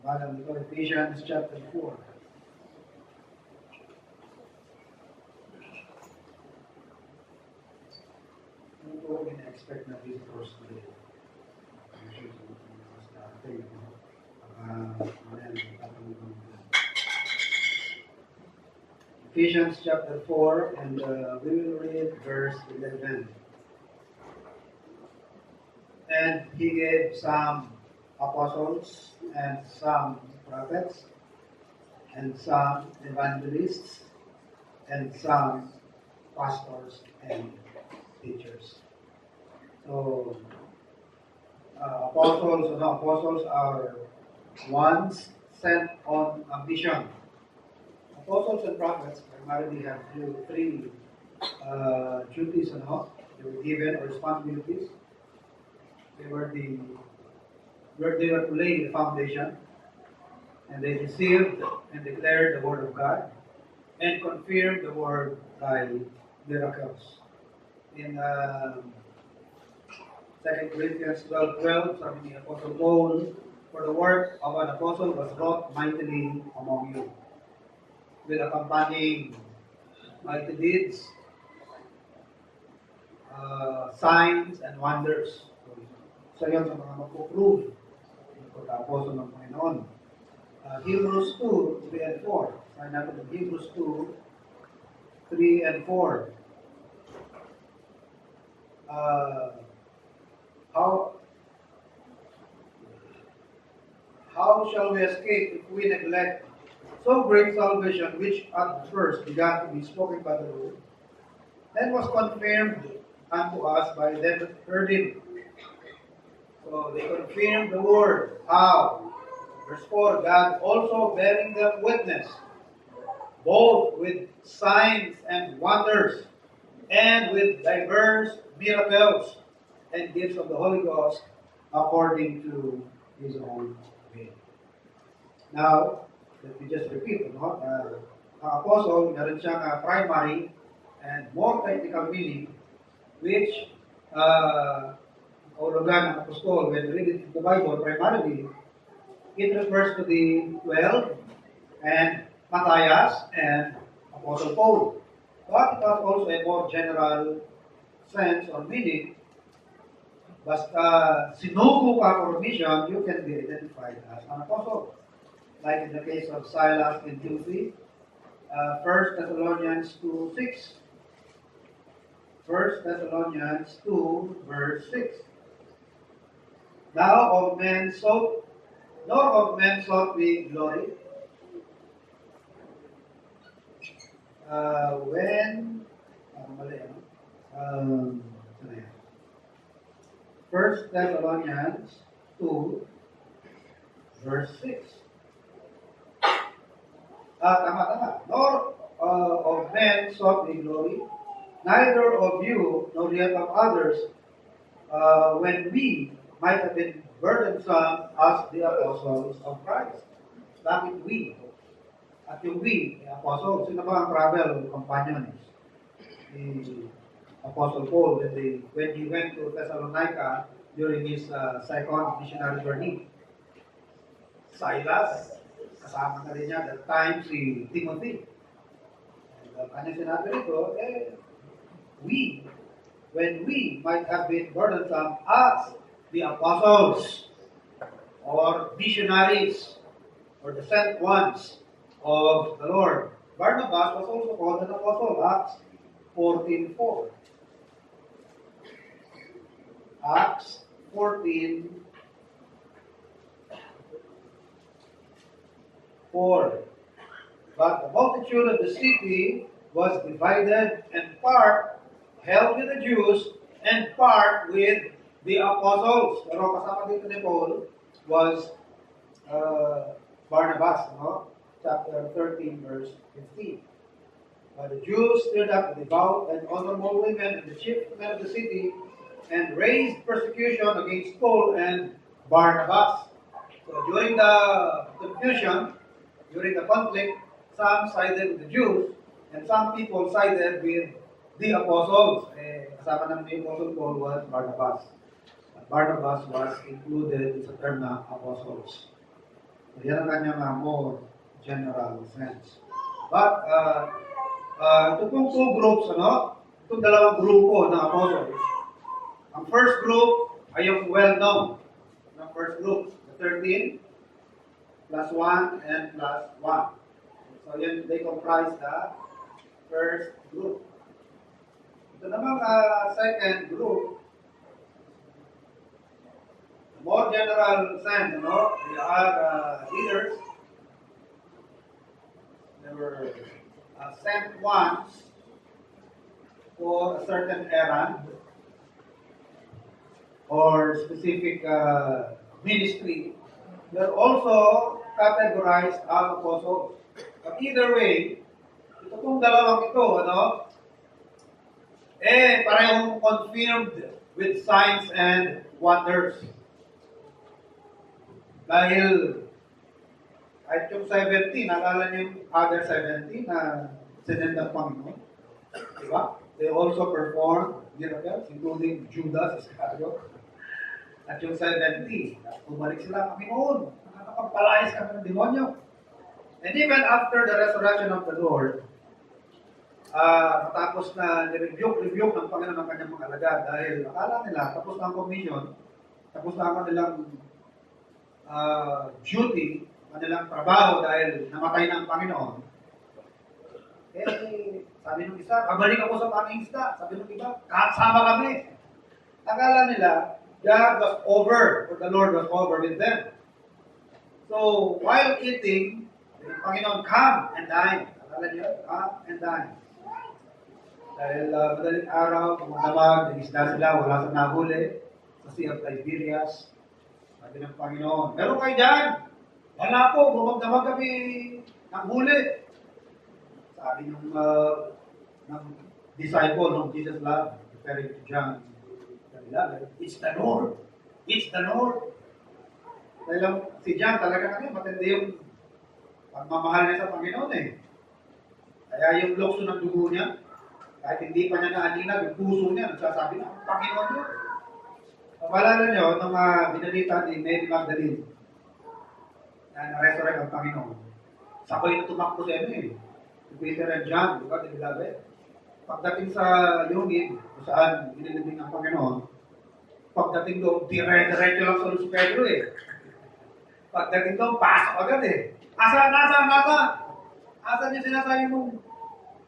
Madam, we go to Ephesians chapter 4. Ano po ina-expect na visitors today? Ephesians chapter 4, and we will read verse 11. And he gave some apostles, and some prophets, and some evangelists, and some pastors and teachers. So, apostles are ones sent on a mission. Apostles and prophets primarily have three duties and all. They were given or responsibilities. They were to lay the foundation, and they received and declared the word of God, and confirmed the word by miracles. In 2 Corinthians 12:12, sabi ni Apostle Paul, for the work of an apostle was wrought mightily among you, with accompanying mighty deeds, signs, and wonders. So yun sa mga magpuprove ng pagka-apostle ng Panginoon. Hebrews 2, 3 and 4. Sabi natin ng Hebrews 2, 3 and 4. How shall we escape if we neglect so great salvation, which at first began to be spoken by the Lord, then was confirmed unto us by them that heard him? So they confirmed the word. How? Verse 4, God also bearing them witness, both with signs and wonders, and with diverse miracles and gifts of the Holy Ghost, according to His own will. Now, let me just repeat, ang apostle, meron siyang primary and more technical meaning, which kahulugan ng apostol, when read the Bible, primarily, it refers to the 12 and Matthias and Apostle Paul. But it has also a more general sense or meaning. Basta sinugo ka for mission, you can be identified as an apostle. Like in the case of Silas and Timothy, 1 Thessalonians 2:6. 1 Thessalonians 2, verse 6. Nor of men sought we glory, when, 1 Thessalonians 2, verse 6. Tama. Nor of men sought we glory, neither of you, nor yet of others, when we might have been burdensome as the apostles of Christ. Bakit we? At yung we, the apostles, sino ba ang travel companions? The Apostle Paul, when he went to Thessalonica during his second missionary journey. Silas, kasama na rin niya that time si Timothy. And kanya sinabi rito, when we might have been burdensome as the apostles or missionaries or the sent ones of the Lord. Barnabas was also called an apostle, Acts 14:4. Acts 14:4. But the multitude of the city was divided, and part held with the Jews, and part with the apostles. Pero kasama dito ni Paul was Barnabas, chapter 13, verse 15. But the Jews stirred up the devout and honorable women and the chief men of the city, and raised persecution against Paul and Barnabas. So during the confusion, during the conflict, some sided with the Jews, and some people sided with the apostles. Kasama naman ni Apostle Paul was Barnabas. Barnabas was included sa term na apostles. So, yan ang kanyang more general sense. But, ito pong two groups, itong dalawang grupo ng apostles. Ang first group ay yung well-known ng first group, the 13, plus 1, and plus 1. So, yun, they comprise the first group. Ito namang second group, more general sense, they are leaders. They were sent once for a certain errand or specific ministry. They're also categorized as apostles. But either way, ito pong dalawang ito, parehong confirmed with signs and wonders. Dahil kahit yung 17, naalala niyo yung other 17 na sinend ng Panginoon. Diba? They also performed miracles, including Judas Iscariot. At yung 70, bumalik sila, Panginoon, nakakapagpalayas kami ng demonyo. And even after the resurrection of the Lord, matapos na ni-rebuke ng Panginoon ng kanyang mga alagad dahil akala nila, tapos na ang commission, tapos na ang kanilang duty, kanilang trabaho dahil namatay na ang Panginoon. Sabi ng isa, kabalik ako sa panging isda. Sabi ng iba, kasama kami. Akala nila, God was over, or the Lord was over with them. So, while eating, the Panginoon, come and dine. Akala niyo, come and dine. Dahil madaling araw, kumandamag, nag-isda sila, wala sa nahuli, sa Sea of Tiberias. Sabi ng Panginoon, meron kayo dyan? Wala po, bumagdamag kami ng huli. Sabi ng disciple ng Jesus love, referring to John, it's the Lord. It's the Lord. Dahil si John talaga matindi yung pagmamahal niya sa Panginoon eh. Kaya yung lukso ng dugo niya, kahit hindi pa niya naaninag, yung puso niya, nagsasabi na, Panginoon yun. Maalala niyo, nung binalita ni Mary Magdalene, na na-resurrect ang Panginoon, sabay na tumakbo sa si Peter and John, di ba, the beloved? Pagdating sa yungin, kung saan inilibing ang Panginoon, pagdating doon, dire-diretso lang sa Luz Pedro Pagdating doon, pasok agad Asan yung sinasabi mong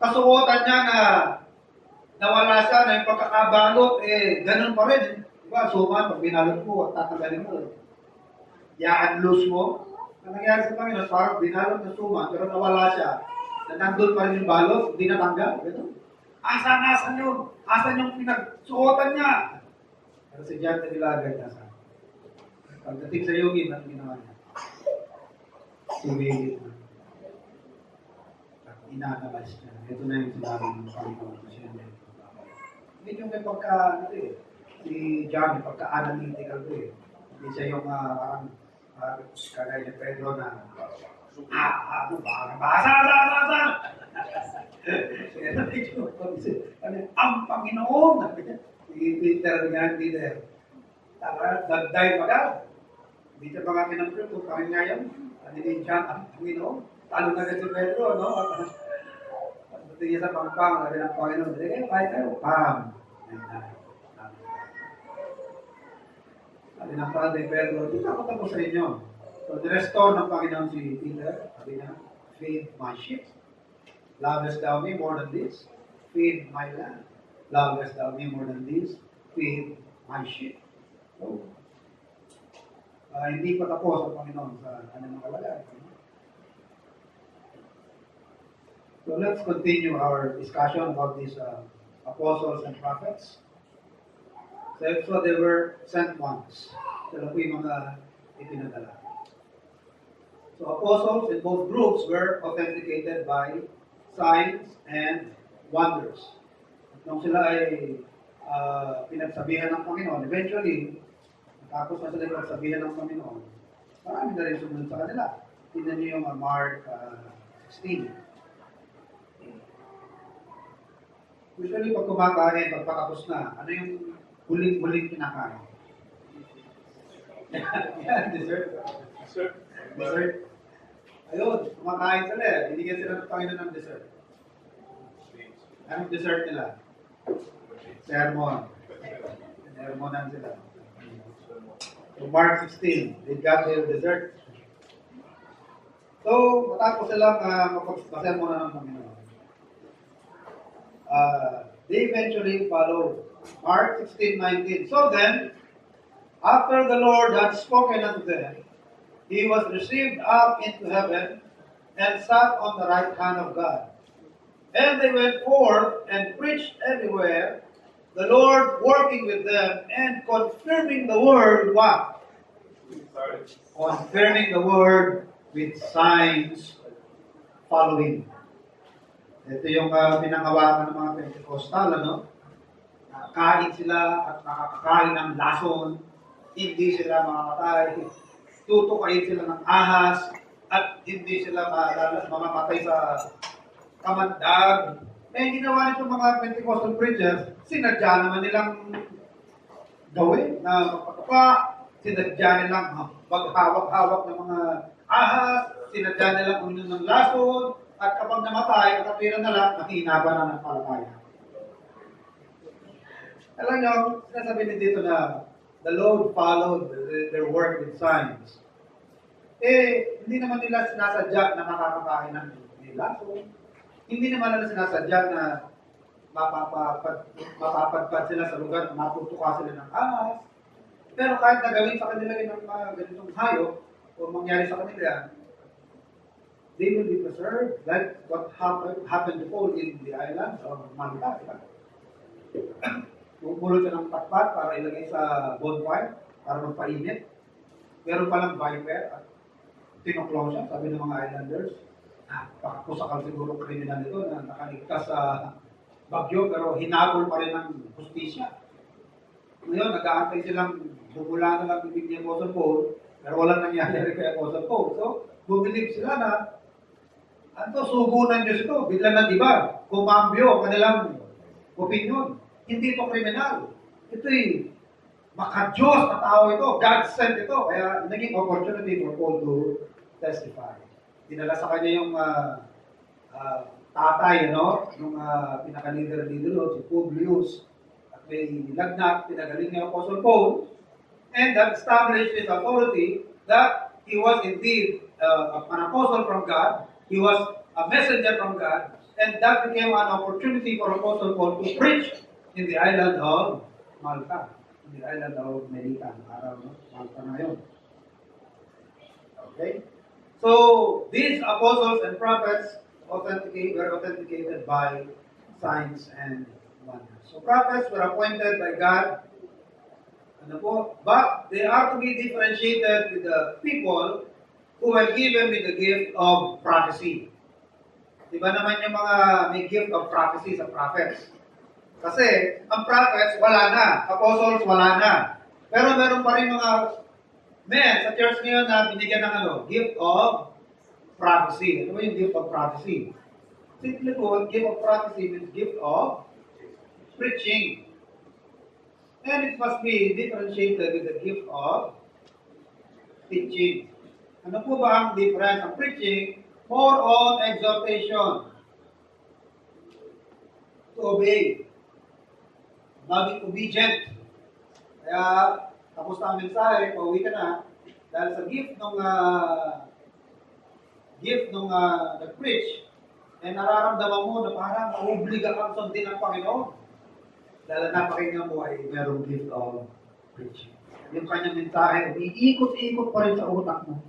kasuotan niya na nawala siya, na yung pagkakabalot, ganun pa rin. Diba, suman, pag binalot mo, at tatanggalin mo. I-unloose mo. Ang nangyari sa Panginoon, parang binalot na suman, pero nawala siya. Na nandun pa rin yung balot, hindi natanggal. Ganun. Asan yun? Asan yung pinagsuotan niya? Pero si John nilagay na sa pagdating sa yungin, ang ginawa niya. Sumigit na. At inanabas niya. Ito na yung sinabi ng Panginoon na siya niya. Hindi yung may si John, may pagka-analytical Hindi siya yung parang kagaya ni Pedro na basa! Ang Panginoon! Si Peter nga, Peter. Dagday magad. Hindi siya mga kinamprito kung kami ngayon. Anilin siya, ang Panginoon. Talo na si Pedro, Pagdating niya sa pangpang, sabi ng Panginoon, kahit kayo, pam. Sabi ng Padre Pedro, dito ako tapos sa inyo. So, restore ng Panginoon si Peter. Sabi niya, feed my sheep. Lovest thou me more than this? Feed my lamb. Lovest thou me more than this? Feed my sheep. So, hindi pa tapos ang Panginoon sa kanyang mga kalagay. So let's continue our discussion about these apostles and prophets. So they were sent ones. Sila po yung mga ipinadala. So apostles in both groups were authenticated by signs and wonders. At nung sila ay pinagsabihan ng Panginoon, eventually, tapos na sila pinagsabihan ng Panginoon, marami na rin sumunod sa kanila. Tingnan niyo yung Mark 16. Usually, pag kumakain, pagpatapos na, ano yung huling-huling kinakain? Yan, dessert. Dessert. Ayun, kumakain sila eh. Binigyan sila ng Panginoon ng dessert. Anong dessert nila? Sermon. Sermonan sila. So Mark 16, they got their dessert. So, matapos silang mapagpasermonan ng Panginoon. They eventually followed. Mark 16:19. So then, after the Lord had spoken unto them, he was received up into heaven and sat on the right hand of God. And they went forth and preached everywhere, the Lord working with them and confirming the word, what? Confirming the word with signs following. Ito yung pinangawakan ng mga Pentecostal, ano? Kain sila at nakakakain ng lason, hindi sila mamamatay, tutukain sila ng ahas, at hindi sila mamamatay sa kamandag. Eh, ginawa nito mga Pentecostal preachers, sinadya naman nilang gawin na magpatuka, sinadya nilang maghawak-hawak ng mga ahas, sinadya nilang uminom ng lason, at kapag namatay, at katwiran na lang, nakihinaban na ng palataya. Alam nyo, sinasabi niya dito na the Lord followed their work with signs. Eh, hindi naman nila sinasadya na makakakain ng lason. Hindi naman nila sinasadya na mapapadpad sila sa lugar, matutuka sila ng ahas. Pero kahit nagawin sa kanila ng ganitong hayop, o mangyari sa kanila, they will be preserved, like what happened before in the island of Malta. Pumulot siya ng patpat para ilagay sa bonfire, para magpainit. Meron palang viper at tinuklaw siya, sabi ng mga islanders. Pakapusakal siguro kriminal ito na nakaligtas sa bagyo, pero hinabol pa rin ng justisya. Ngayon, nag-aantay silang bumula na lang bibig ni Apostle Paul, pero walang nangyayari kay Apostle Paul. So, bumilib sila na, sugunan Diyos ito, bigla na diba, kumambyo ang kanilang opinion. Hindi ito kriminal. Ito'y maka-Diyos na tao ito, God sent ito, kaya naging opportunity for Paul to testify. Dinala sa kanya yung tatay, no? Yung pinaka-leader si Publius. At may lagnat, pinagaling niya Apostle Paul. And that established his authority that he was indeed an apostle from God. He was a messenger from God. And that became an opportunity for Apostle Paul to preach in the island of Malta. In the island of Melita. Malta na yun. Okay? So, these apostles and prophets were authenticated by signs and wonders. So, prophets were appointed by God, but they are to be differentiated with the people who were given with the gift of prophecy. Diba naman yung mga may gift of prophecy sa prophets? Kasi, ang prophets, wala na. Apostles, wala na. Pero meron pa rin mga men sa church ngayon na binigyan ng gift of prophecy. Ano ba yung gift of prophecy? Simply put, gift of prophecy means gift of preaching. And it must be differentiated with the gift of teaching. Ano po ba ang difference? Ang preaching, more on exhortation. To obey. Maging obedient. Kaya, tapos na ang mensahe, pauwi ka na, dahil sa gift nung nag-preach, nararamdaman mo na parang maobliga kang sundin ng Panginoon. Dahil napakinggan mo ay merong gift of preaching. Yung kanyang mensahe, iikot-ikot pa rin sa utak mo.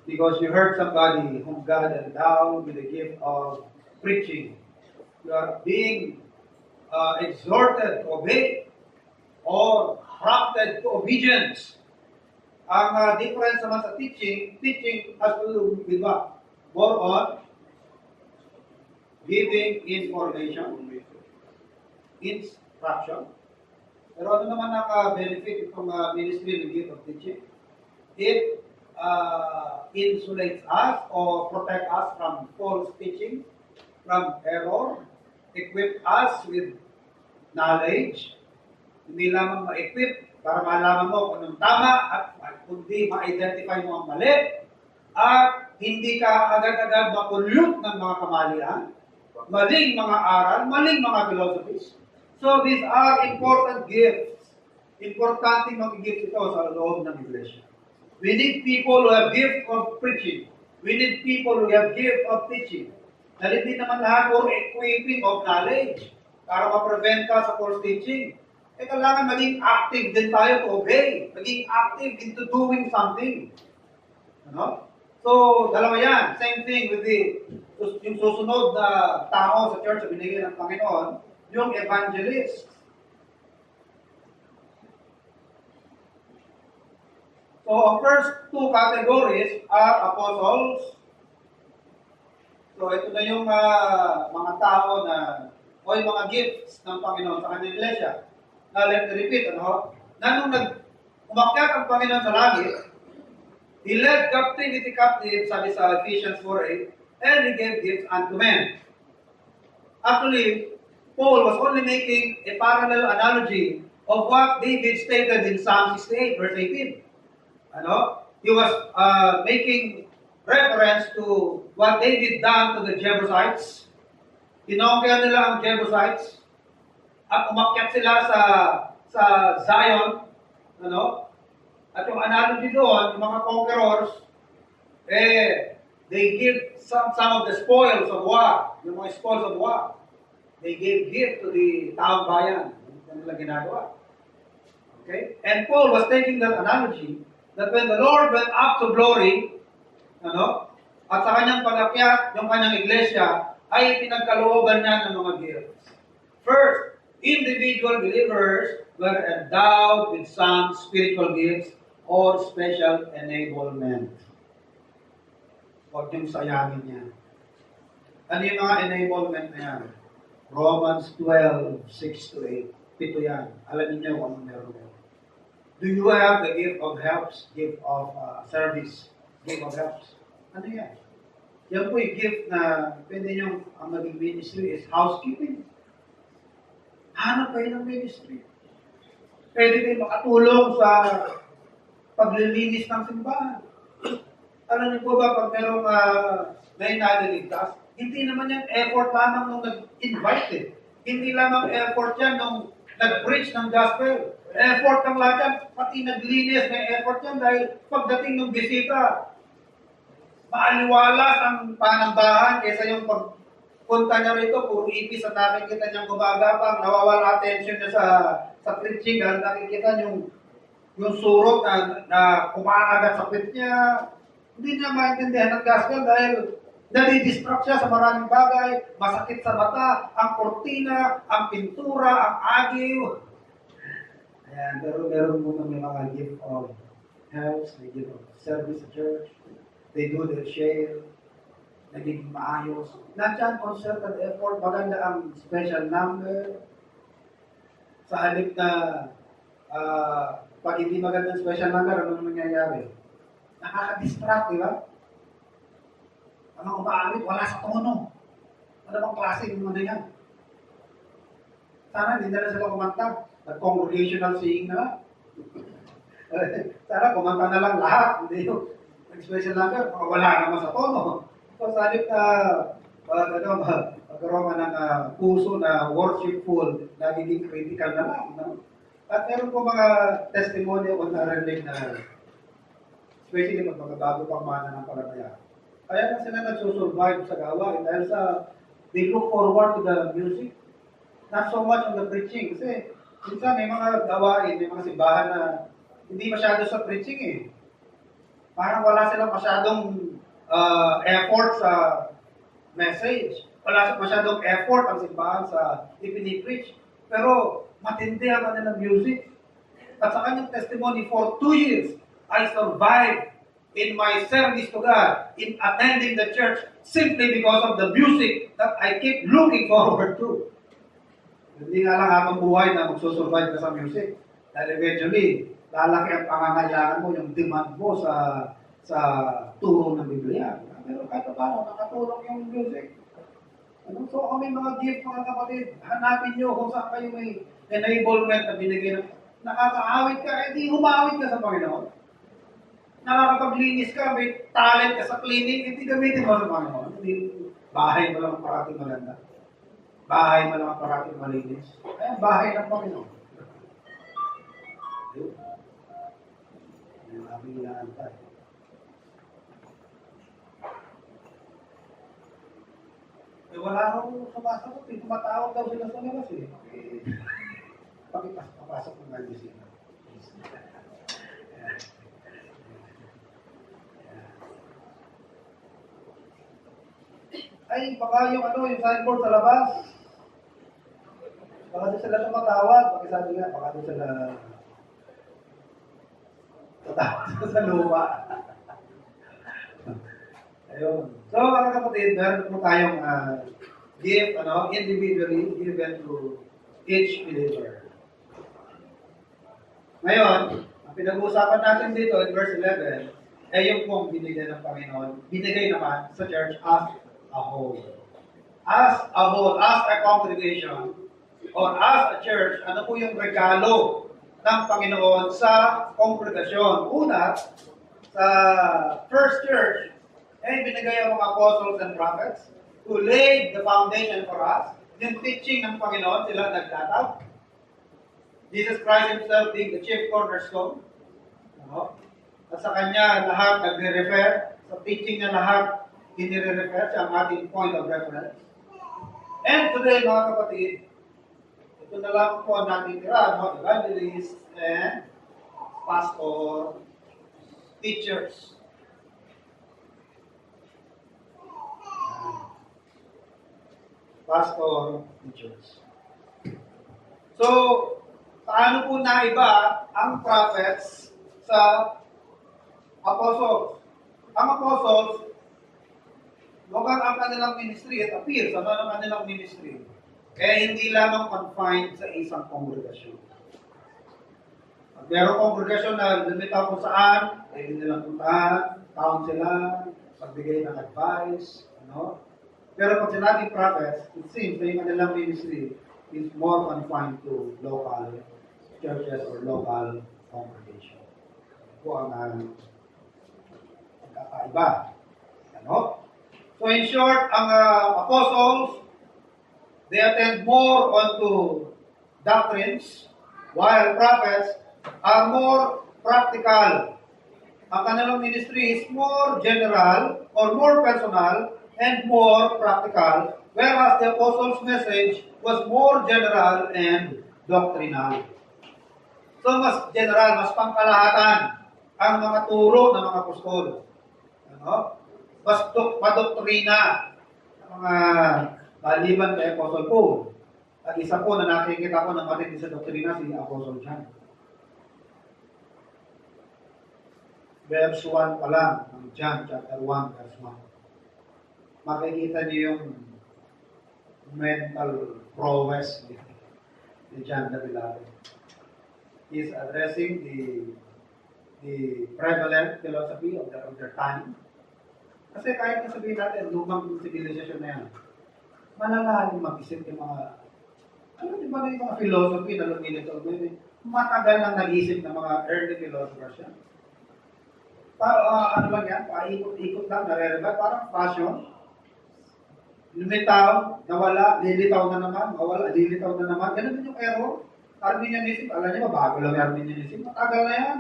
Because you heard somebody whom God endowed with the gift of preaching. You are being exhorted to obey or prompted to obedience. Ang difference naman sa teaching has to do with what? More on giving information, instruction. Pero ano naman naka-benefit itong ministry ng gift of teaching? It insulates us or protect us from false teaching, from error, equip us with knowledge. Hindi lamang ma-equip, para malaman mo kung anong tama at kundi ma-identify mo ang mali at hindi ka agad-agad makulot ng mga kamalian, maling mga aral, maling mga philosophies. So these are important gifts. Importante mag-gift ito sa loob ng iglesia. We need people who have gift of preaching. We need people who have gift of teaching. Dahil hindi naman lahat or equipping of knowledge para ma-prevent ka sa false teaching. Kailangan maging active din tayo to obey. Maging active into doing something. Ano? So, dalawa yan. Same thing with yung susunod na tao sa church na binigay ng Panginoon, yung evangelist. So, ang first two categories are apostles. So, ito na yung mga tao o yung mga gifts ng Panginoon sa kanyang iglesia. Now, let me repeat, ano? Na nung umakyat ang Panginoon sa langit, He led captivity captive, sabi sa Ephesians 4:8, and He gave gifts unto men. Actually, Paul was only making a parallel analogy of what David stated in Psalm 68, verse 18. Ano? He was making reference to what David done to the Jebusites. Tinongkaya nila ang Jebusites at umakyat sila sa Zion. Ano? At yung analogy doon, yung mga conquerors, they give some of the spoils of war, yung mga spoils of war. They gave gift to the taong bayan. Ano nila ginagawa? Okay? And Paul was taking that analogy that when the Lord went up to glory, ano, at sa kanyang pag-akyat, yung kanyang iglesia, ay pinagkalooban niya ng mga gifts. First, individual believers were endowed with some spiritual gifts or special enablement. Huwag niyong sayangin yan. Ano yung mga enablement na yan? Romans 12, 6-8. Pito yan. Alam niyo kung ano meron yan. Do you have the gift of helps, gift of service, gift of helps? Ano yan? Yan po yung gift na pwede nyo, ang maging ministry is housekeeping. Hanap kayo ng ministry. Pwede kayo makatulong sa paglilinis ng simbahan. Alam niyo po ba, pag merong may naliligtas, hindi naman yan effort lamang nung nag-invite eh. Hindi lamang effort yan nung nag-preach ng gospel. Effort ang lahat yan, pati naglinis, may effort yan dahil pagdating ng bisita, maaliwalas ang panambahan kaysa yung pagpunta niya rito, puro ipis at nakikita niyang gumagapang, nawawala attention niya sa preaching dahil nakikita yung surot na kumakagat sa pit niya. Hindi niya maintindihan ng gospel dahil nadidistract siya sa maraming bagay, masakit sa mata, ang kortina, ang pintura, ang agiw. Ayan, pero meron muna may mga gift of helps, may gift of service sa church. They do their share, nagiging maayos. Nandiyan, concerted effort, maganda ang special number. Sa halip na pag hindi magandang special number, ano nangyayari? Nakaka-distract, di ba? Ang mga umaamit, wala sa tono. Ano bang klase yung mga yan? Sana hindi na sila kumanta. Nag-congregational singing na lang. Sana kumanta na lang lahat. Hindi yung special number, wala naman sa tono. So, sa halip na magkaroon ka ng puso na worshipful, nagiging critical na lang. No? At meron po mga testimony o narinig na especially pag magbabago pang mana ng palataya. Kaya na sila nagsusurvive sa gawain dahil they look forward to the music, not so much on the preaching. Kasi minsan may mga gawain, may mga simbahan na hindi masyado sa preaching eh. Parang wala silang masyadong effort sa message. Wala masyadong effort ang simbahan sa ipinipreach. Pero matindi ang kanilang music. At sa kanyang testimony, for 2 years, I survived in my service to God, in attending the church, simply because of the music that I keep looking forward to. Hindi nga lang habang buhay na magsusurvive ka sa music. Dahil eventually, lalaki ang pangangailangan mo, yung demand mo sa turo ng Biblia. Pero kahit paano, nakatulong yung music. So kami mga gift, mga kapatid, hanapin nyo kung saan kayo may enablement na binigay ng Nakakaawit ka, di humawit ka sa Panginoon. Nakakapaglinis ka, may talent ka sa cleaning, hindi gamitin mo sa Panginoon. Hindi, bahay mo lang ang parating maganda. Bahay mo lang ang parating malinis. Kaya bahay ng Panginoon. Ayun. Yung aming inaantay. Eh, wala akong sumasagot. Tumatawag daw sila sa labas eh. Papasok ng medicine. Ay, baka yung yung signboard sa labas. Baka doon sila tumatawag. Pakisabi nga, baka doon sila tatawag sa lupa. Ayun. So, mga kapatid, meron po tayong gift, individually given to each believer. Ngayon, ang pinag-uusapan natin dito in verse 11, ay yung pong binigay ng Panginoon, binigay naman sa church as a whole. As a whole, as a congregation, or as a church, ano po yung regalo ng Panginoon sa kongregasyon? Una, sa first church, binigay ang mga apostles and prophets who laid the foundation for us. Yung teaching ng Panginoon, sila naglatag. Jesus Christ Himself being the chief cornerstone. At sa Kanya, lahat nagre-refer. Sa teaching niya, lahat inire-refer siya ang ating point of reference. And today, mga kapatid, ito na lang po ang natin tira, evangelist and pastor, teachers. Pastor, teachers. So, paano po naiba ang prophets sa apostles? Ang apostles, mukhang ang kanilang ministry, it appears, ang kanilang ministry, hindi lamang confined sa isang kongregasyon. Pag merong kongregasyon na lumitaw kung saan, pwede nilang puntahan, counselan, pagbigay ng advice, Pero pag sinabing prophets, it seems na yung kanilang ministry is more confined to local churches or local congregation. Ito ang pagkakaiba. So in short, ang apostles, they attend more onto doctrines, while prophets are more practical. Ang kanilang ministry is more general or more personal and more practical, whereas the apostles' message was more general and doctrinal. So mas general, mas pangkalahatan ang mga turo ng mga apostol. Mas padoktrina ng mga maliban kay Apostle Paul. At isa po na nakikita ko ng matindi sa doktrina si Apostle John. Verse 1 pa lang, ng John chapter 1, verse 1. Makikita niyo yung mental prowess ni John the Beloved. He is addressing the prevalent philosophy of their time. Kasi kahit na sabihin natin, lumang civilization na yan, malalalim mag-isip yung mga, di ba yung mga philosophy na lumilito, matagal nang nag-isip ng mga early philosophers yan. Ano lang yan, paikot-ikot lang, nare-rebat, parang fashion. Lumitaw, nawala, lilitaw na naman, mawala, lilitaw na naman. Ganun din yung error. Arminianism, alam niyo ba, bago lang yung Arminianism, matagal na yan.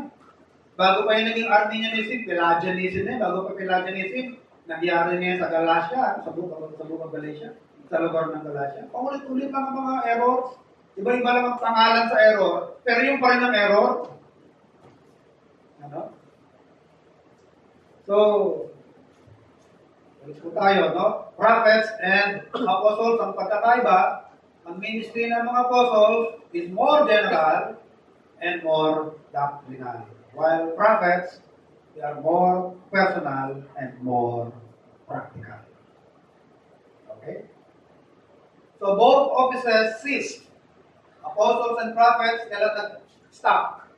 Bago pa yung naging Arminianism, Pelagianism na bago pa Pelagianism, nangyari niya sa Galatia, sa buong Galatia, sa lugar ng Galatia. Paulit-ulit lang ang mga errors. Iba-iba lang ang pangalan sa error, pero yung pa rin ang error. So, ulit po tayo, Prophets and apostles, ang pagkakaiba, ang ministry ng mga apostles is more general and more doctrinal. While prophets, they are more personal and more practical. Okay? So both offices ceased. Apostles and prophets cannot stop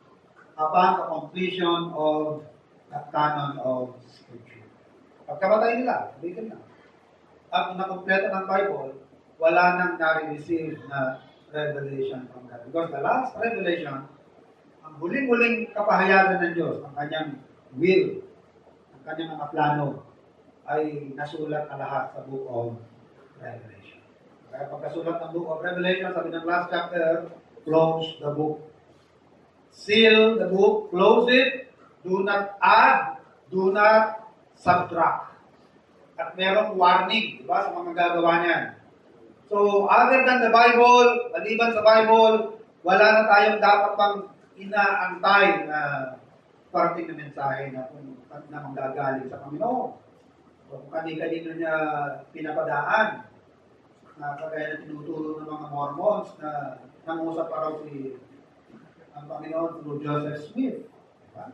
upon the completion of the canon of Scripture. Pagkamatay nila, bigyan na. Pag nakompleto ng Bible, wala nang nare-receive na revelation from God. Because the last revelation ang huling-huling kapahayagan ng Diyos, ang kanyang will, ang kanyang mga plano, ay nasulat na lahat sa Book of Revelation. Kaya pagkasulat ng Book of Revelation, sabi ng last chapter, close the book. Seal the book, close it, do not add, do not subtract. At merong warning, di ba, sa mga gagawa niyan. So, other than the Bible, maliban sa Bible, wala na tayong dapat pang inaantay na parating na mensahe na manggagaling sa Panginoon. So, kung kanino niya pinapadaan, na kagaya na tinuturo ng mga Mormons na nangusap pa raw si ang Panginoon through Joseph Smith. Diba?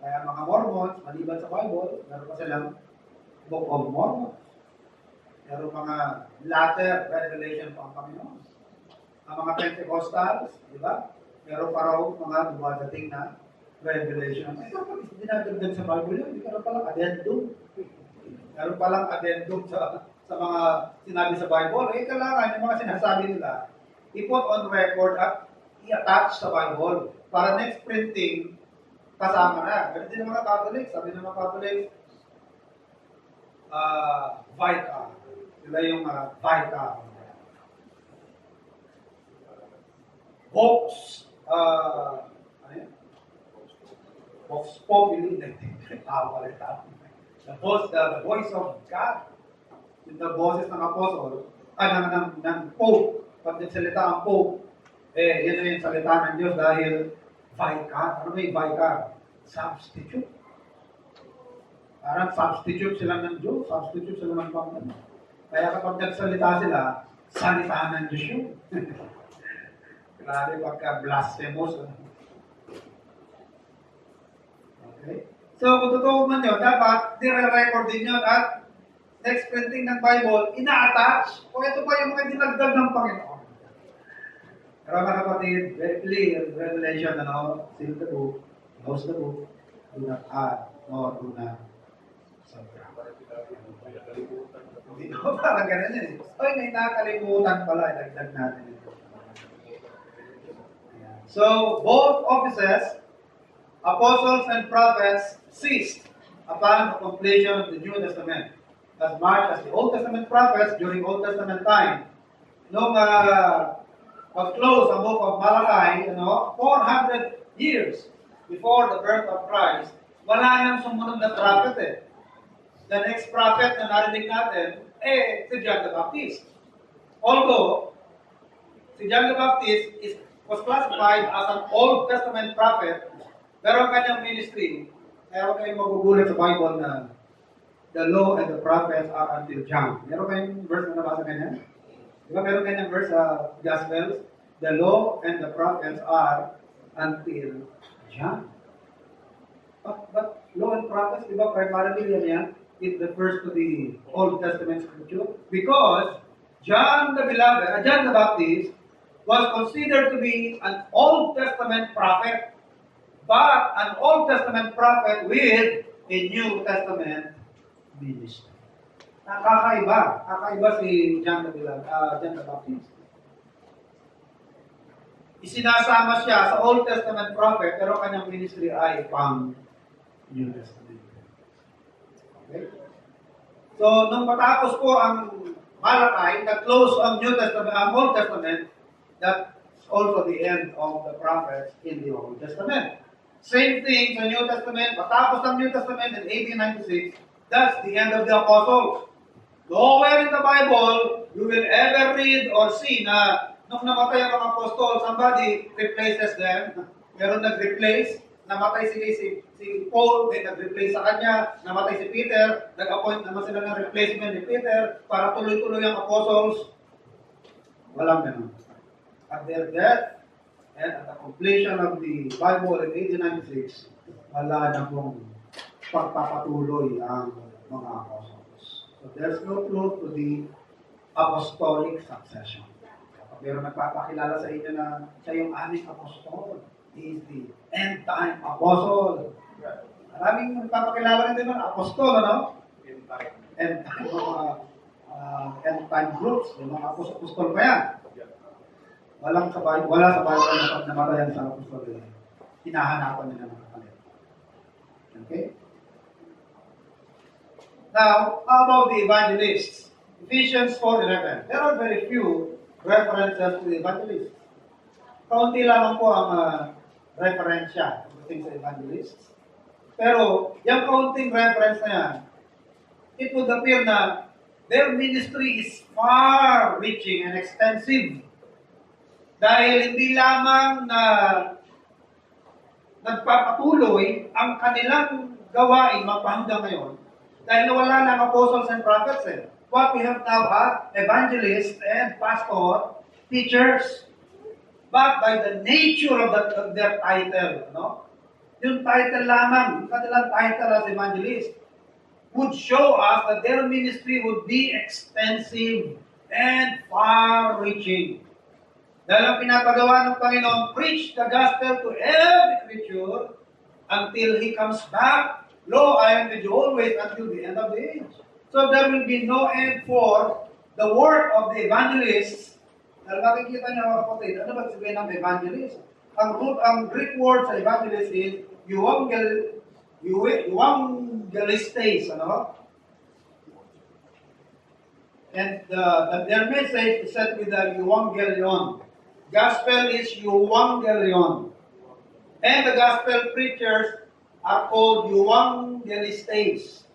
Kaya mga Mormons, maliban sa Bible, meron pa silang Book of Mormon. Meron mga latter revelation pa ang Panginoon. Ang mga Pentecostals, di ba? Meron pa raw mga dumadating na revelation. Ay, kapag dinadagdag sa Bible yun, meron palang addendum. Meron palang addendum sa mga sinabi sa Bible. Eh, kailangan yung mga sinasabi nila, i-put on record at i-attach sa Bible. Para next printing, kasama na. Ganun din ng mga Catholics. Sabi ng mga Catholics, Vita. Sila yung Vita. Vox, ano yun? Vox Populi, the voice of God. Yung the boses ng apostol, ng Pope. Pag nagsalita ang Pope, yan na yung salita ng Diyos dahil Vicar. Ano may Vicar? Substitute. Parang substitute sila ng Diyos, substitute sila ng Panginoon. Kaya kapag nagsalita sila, salita ng Diyos yun. Grabe pagka blasphemous. Okay? So, kung totoo man yun, dapat nire-record din yun at next printing ng Bible, ina-attach. O ito pa yung mga dinagdag ng Panginoon. Pero mga kapatid, very clear, Revelation, seal the book, close the book, do not add, nor do not subtract. Hindi ko parang ganun yun eh. Oy, may nakalimutan pala, dagdag natin ito. So, both offices, apostles and prophets, ceased upon the completion of the New Testament. As much as the Old Testament prophets during Old Testament time. Nung pag-close ang book of Malachi, 400 years before the birth of Christ, wala nang sumunod na prophet eh. The next prophet na narinig natin, si John the Baptist. Although, si John the Baptist was classified as an Old Testament prophet, pero ang kanyang ministry, kaya huwag kayong magugulat sa Bible na the law and the prophets are until John. Meron kayong verse na nabasa ganyan? Di ba meron kayong verse sa Gospels? The law and the prophets are until John. But law and prophets, di ba primarily yan? It refers to the Old Testament scripture. Because John the Beloved, John the Baptist, was considered to be an Old Testament prophet, but an Old Testament prophet with a New Testament ministry. Kakaiba. Kakaiba si John the Beloved, John the Baptist. Isinasama siya sa Old Testament prophet, pero kanyang ministry ay pang New Testament. Okay? So, nung matapos po ang Malachi, na-close ang New Testament, ang Old Testament, that's also the end of the prophets in the Old Testament. Same thing sa New Testament, matapos ang New Testament in AD 96, that's the end of the apostles. Nowhere in the Bible you will ever read or see na nung namatay ang mga apostol, somebody replaces them. Meron nag-replace, namatay si Paul, may nag-replace sa kanya, namatay si Peter, nag-appoint naman sila ng replacement ni Peter para tuloy-tuloy ang apostles. Walang ganun. At their death and at the completion of the Bible in 1896, wala na pong pagpapatuloy ang mga apostles. So there's no truth to the apostolic succession. Kapag meron nagpapakilala sa inyo na siya yung aming apostol, he is the end-time apostle. Maraming nagpapakilala rin din ng apostol, End-time, end-time groups, yung mga apostol pa yan. Wala sa Bible na pag namatayan sa apostol, hinahanapan nila ng kapalit. Okay? Now, how about the evangelists? Ephesians 4:11. There are very few references to the evangelists. Kaunti lamang po ang referensya pagdating sa evangelists. Pero, yung kaunting reference na yan, it would appear na their ministry is far-reaching and extensive. Dahil hindi lamang na nagpapatuloy ang kanilang gawain magpahanggang ngayon, dahil nawala ng apostles and prophets. What we have now are evangelists and pastor, teachers, but by the nature of their title, no? Yung title lamang, yung kanilang title as evangelist, would show us that their ministry would be extensive and far-reaching. Dahil ang pinapagawa ng Panginoon, preach the gospel to every creature until He comes back. Lo, I am with you always until the end of the age. So there will be no end for the work of the evangelists. Dahil makikita niyo mga kapatid, ano ba sabihin ng evangelist? Ang Greek word sa evangelist is evangelistes, ano? And their message is set with the evangelion. Gospel is evangelion. And the gospel preachers are called evangelistes.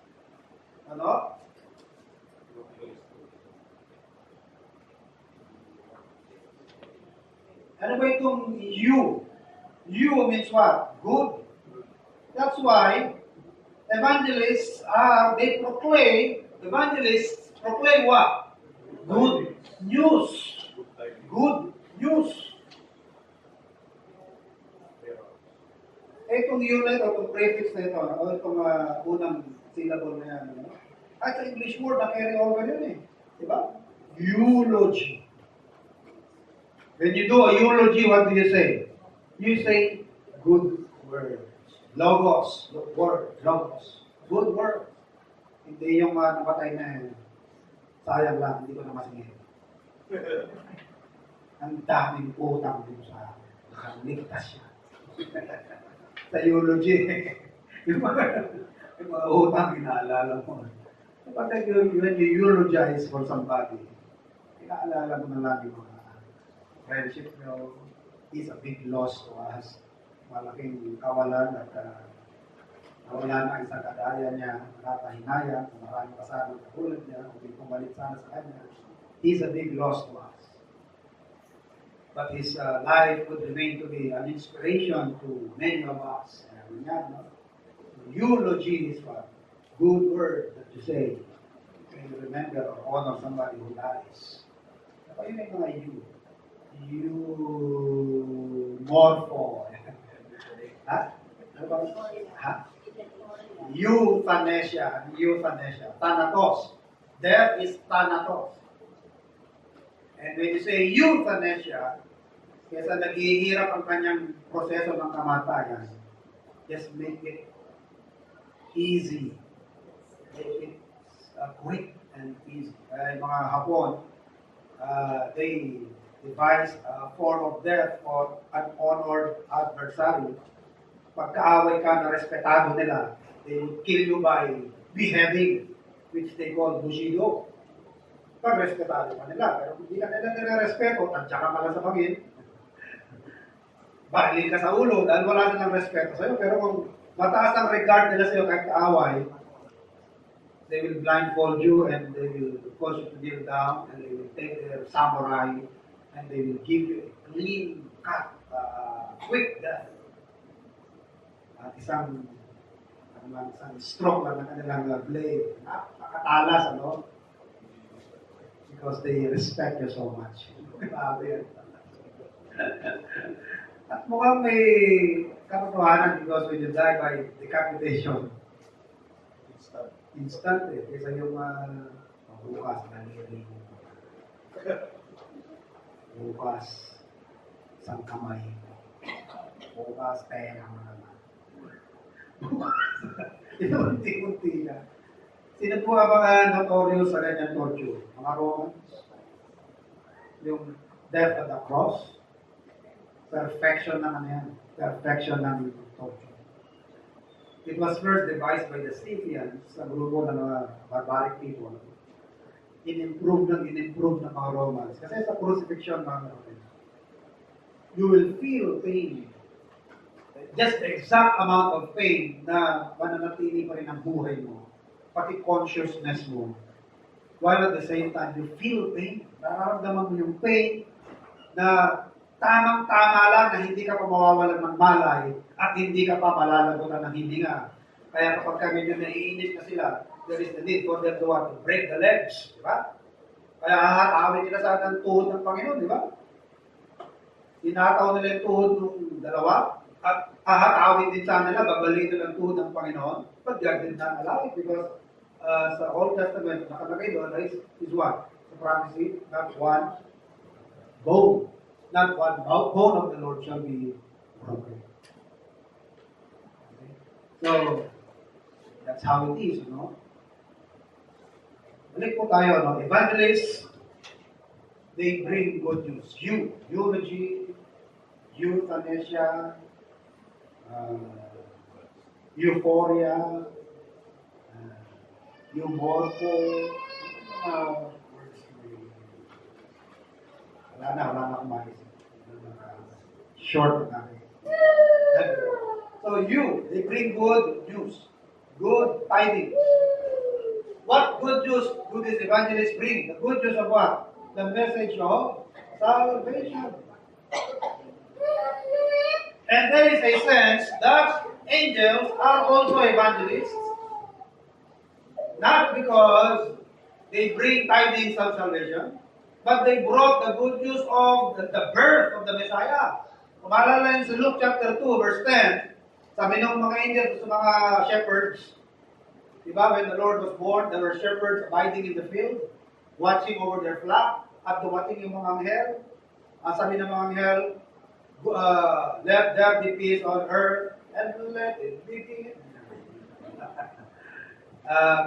Ano? Ano ba itong you? You means what? Good. That's why evangelists proclaim what? Good news. Good news. Itong unit o itong prefix na ito, o itong unang syllable na yan, at sa English word na carry over yun Diba? Eulogy. When you do a eulogy, what do you say? You say, good words. Logos. Word. Logos. Good words. Hindi yung namatay na sayang lang, hindi ko na masingin. Ang daming utang dito sa akin. Ligtas siya. Sa eulogy. yung mga utang, inaalala mo. Kapag when you eulogize for somebody, inaalala mo na lang yung mga friendship nyo is a big loss to us. Malaking kawalan at nawala na isang kadaya niya, nakapahinaya, maraming kasama sa tulad niya, kung pumalit sana sa kanya. He's a big loss to us. But his life would remain to be an inspiration to many of us. Eulogy is what? Good word that you say when you remember or honor somebody who dies. Kapag yun yung mga morpho. Ha? Ano ba? Ha? Euthanasia. Thanatos. Death is thanatos. And when you say euthanasia, kesa naghihirap ang kanyang proseso ng kamatayan, just make it easy. Make it quick and easy. Mga Hapon, they devised a form of death for an honored adversary. Pagkaaway ka na respetado nila, they would kill you by beheading, which they call bushido. Pag respetado ka nila, pero kung hindi ka nila nire-respeto, tansya ka pala sa pangin, bahalin ka sa ulo dahil wala silang respeto sa'yo. Pero kung mataas ang regard nila sa'yo kahit kaaway, they will blindfold you and they will cause you to kneel down and they will take their samurai and they will give you a clean cut, quick death. At isang stroke lang ng kanilang blade. Nakatalas, ano? Because they respect you so much. At mukhang may katotohanan because when you die by decapitation, instant kaysa yung bukas na nilin. Bukas, isang kamay. Bukas, tenga mo naman. Unti-unti na. Sino po ang mga notorious sa ganyan torture? Mga Romans? Yung death at the cross? Perfection ng ano yan. Perfection ng torture. It was first devised by the Scythians, sa grupo ng mga barbaric people. In-improve ng mga Romans. Kasi sa crucifixion, mga kapatid, you will feel pain. Just the exact amount of pain na mananatili pa rin ang buhay mo. Pati consciousness mo. While at the same time, you feel pain. Nararamdaman mo yung pain na tamang-tama lang na hindi ka pa mawawalan ng malay at hindi ka pa malalagutan ng hininga. Kaya kapag kami medyo naiinit na sila, there is the need for them to what? To break the legs. Di ba? Kaya hahatawin nila sa ng tuhod ng Panginoon, di ba? Tinataw nila yung tuhod ng dalawa at hahatawin din sa nila, babalik nila ang tuhod ng Panginoon. But God did not allow it because sa Old Testament, nakalagay doon is what? The prophecy, not one bone. Not one bone of the Lord shall be broken. Okay? So, that's how it is, no? Balik po tayo, no? Evangelists, they bring good news. Eulogy, euthanasia, euphoria, eumorpho, wala na akong maisip. Short na natin. So they bring good news. Good tidings. What good news do these evangelists bring? The good news of what? The message of salvation. And there is a sense that angels are also evangelists. Not because they bring tidings of salvation, but they brought the good news of the birth of the Messiah. Kung maalala yun sa Luke chapter 2, verse 10, sabi ng mga angels sa mga shepherds, diba, when the Lord was born, there were shepherds abiding in the field, watching over their flock, at dumating yung mga anghel. Sabi ng mga anghel, let there be peace on earth, and let it be peace.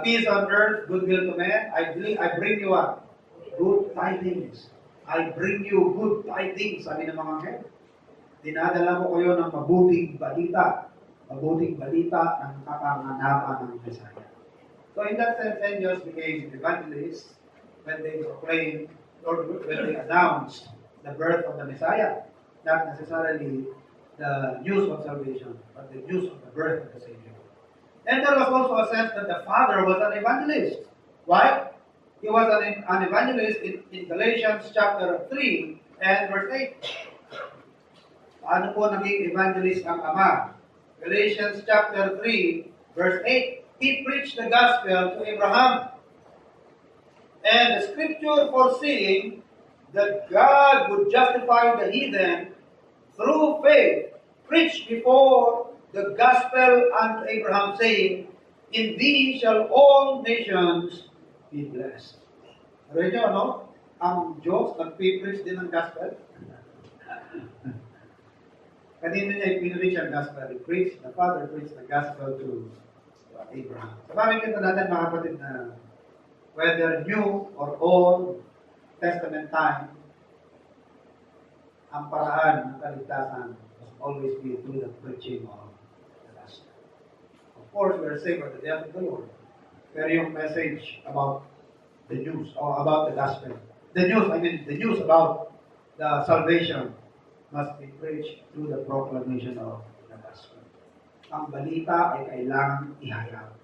Peace on earth, goodwill to men. I bring you what? Good tidings. I bring you good tidings, sabi ng mga anghel. Dinadala mo kayo ng mabuting balita. Mabuting balita ng kapanganapan ng Messiah. So in that sense, angels became evangelists when they proclaimed or when they announced the birth of the Messiah. Not necessarily the news of salvation, but the news of the birth of the Savior. And there was also a sense that the Father was an evangelist. Why? He was an evangelist in Galatians chapter 3 and verse 8. Paano po naging evangelist ang Ama? Galatians chapter 3 verse 8. He preached the gospel to Abraham. And the scripture foreseeing that God would justify the heathen through faith, preached before the gospel unto Abraham, saying, in thee shall all nations be blessed. Alam niyo, ano? Ang Diyos, nag-preach din ng gospel. Kanina niya i-preach ang gospel. The Father preached the gospel to Abraham. So, makikita natin, mga kapatid, na whether New or Old Testament time, ang paraan ng kaligtasan must always be through the preaching of the gospel. Of course, we are saved by the death of the Lord. Pero yung message about the news, or about the gospel. The news about the salvation must be preached through the proclamation of the gospel. Ang balita ay kailangang ihayag.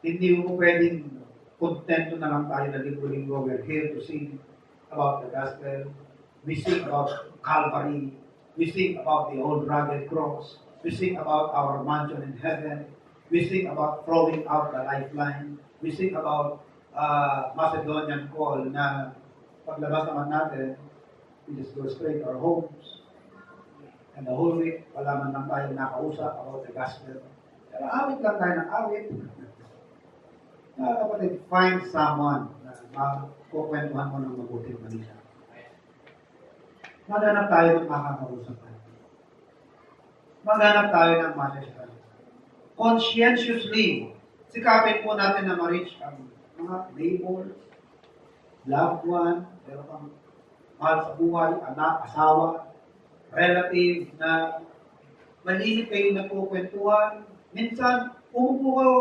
Hindi mo pwedeng kontento na lang tayo na linggo-linggo. We're here to sing about the gospel. We sing about Calvary. We sing about the old rugged cross. We sing about our mansion in heaven. We sing about throwing out the lifeline. We sing about Macedonian call na paglabas naman natin, we just go straight to our homes. And the whole week, wala man lang tayo nakausap about the gospel. Pero awit lang tayo ng awit. Kapatid, find someone na makukwentuhan mo ng mabuting balita. Maghanap tayo ng makakausap tayo. Maghanap tayo ng masasyahan. Conscientiously, sikapin po natin na ma-reach ang mga neighbors, loved one, pero kang mahal sa buhay, anak, asawa, relative na malilit kayo nagkukwentuhan. Minsan, umupo kayo,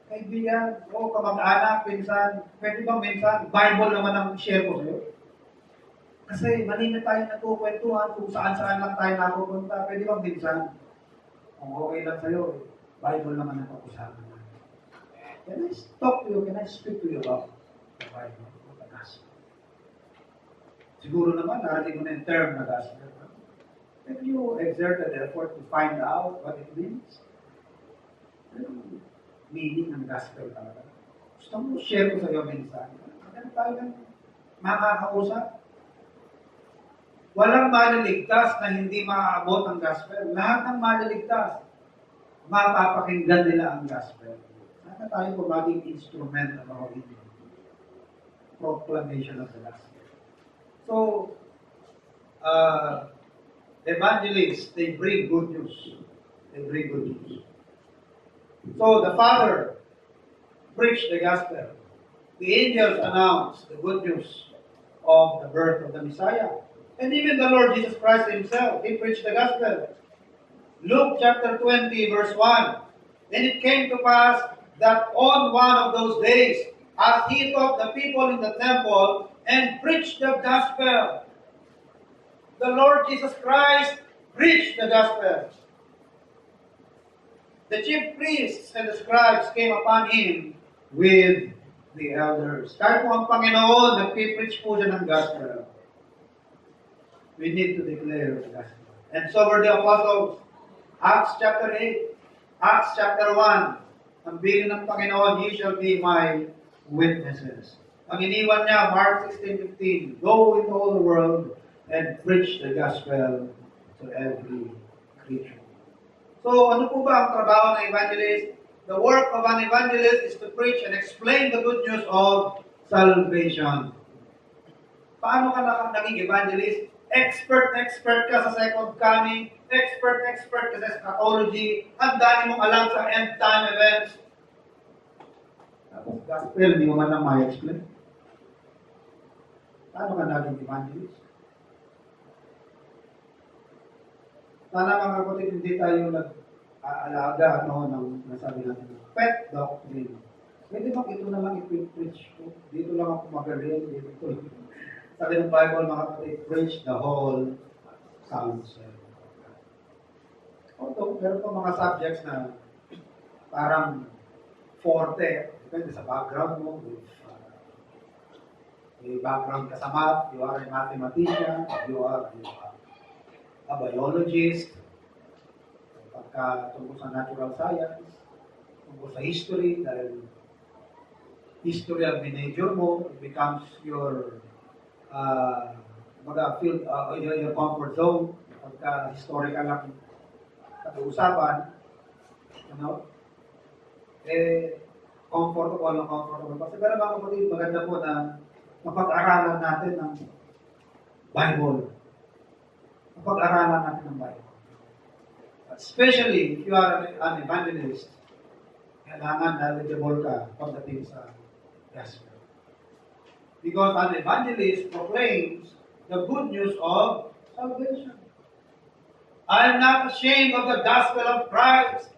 kaibigan, o kamag-anak, minsan, pwede bang minsan, Bible naman ang share ko sa'yo? Kasi malilit tayo nagkukwentuhan kung saan-saan lang tayo napupunta. Pwede bang minsan, kung okay lang sa'yo, Bible naman ang pag-usapan natin. Can I talk to you? Can I speak to you about the Bible? The gospel? Siguro naman, narinig mo na yung term na gospel. Have you exerted effort to find out what it means? Ano meaning ng gospel talaga? Gusto mo share ko sa iyo minsan. Ano tayo ng makakausap? Walang maliligtas na hindi maaabot ang gospel. Lahat ng maliligtas, mapapakinggan nila ang gospel. Sana tayo po maging instrument ng mga proclamation of the gospel. So, evangelists, they bring good news. They bring good news. So the Father preached the gospel. The angels announced the good news of the birth of the Messiah. And even the Lord Jesus Christ himself, he preached the gospel. Luke chapter 20, verse 1. Then it came to pass that on one of those days, as he taught the people in the temple and preached the gospel, the Lord Jesus Christ preached the gospel. The chief priests and the scribes came upon him with the elders. Kahit po ang Panginoon, nagpipreach po siya ng gospel. We need to declare the gospel. And so were the apostles. Acts chapter 8, Acts chapter 1. Ang bilin ng Panginoon, ye shall be my witnesses. Ang iniwan niya, Mark 16:15, go into all the world and preach the gospel to every creature. So, ano po ba ang trabaho ng evangelist? The work of an evangelist is to preach and explain the good news of salvation. Paano ka naging evangelist? Expert ka sa second coming, expert ka sa eschatology, ang dami mong alam sa end time events. Tapos gospel, hindi mo man lang ma-explain. Paano ka naging evangelist? Sana mga kapatid, hindi tayo nag-aalaga ng nasabi natin, pet doctrine. Pwede bang ito na lang i-preach ko? Dito lang ako magaling. Sabi ng Bible, mga kapatid, preach the whole counsel. Although, meron pa mga subjects na parang forte, depende sa background mo. May background ka sa math, you are a mathematician, you are a biologist, pagka tungkol sa natural science, tungkol sa history, dahil history ang minajor mo, it becomes your field, your comfort zone. Pagka historical lang pag-uusapan, comfortable. Kasi pero mga kapatid, maganda po na mapag-aralan natin ng Bible. Mapag-aralan natin ng Bible. Especially if you are an evangelist, kailangan knowledgeable ka pagdating sa gospel. Because an evangelist proclaims the good news of salvation. I am not ashamed of the gospel of Christ.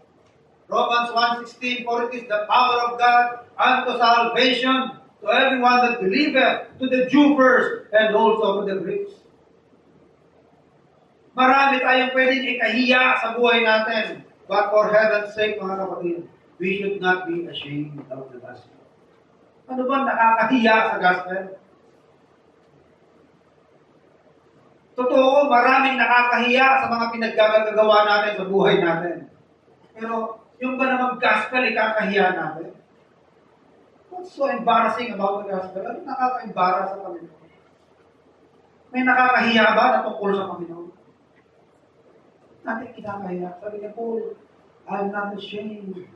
Romans 1:16, for it is the power of God unto salvation to everyone that believeth, to the Jew first, and also to the Greeks. Marami tayong pwedeng ikahiya sa buhay natin. But for heaven's sake, mga kapatid, we should not be ashamed of the gospel. Ano ba nakakahiya sa gospel? Totoo, maraming nakakahiya sa mga pinaggagawa natin sa buhay natin. Pero yung ba namang gospel, ikakahiya natin? What's so embarrassing about the gospel? Ano nakaka-embarrass sa Panginoon? May nakakahiya ba na tungkol sa Panginoon? Natin kinakahiya. Sabi niya, Paul, I'm not ashamed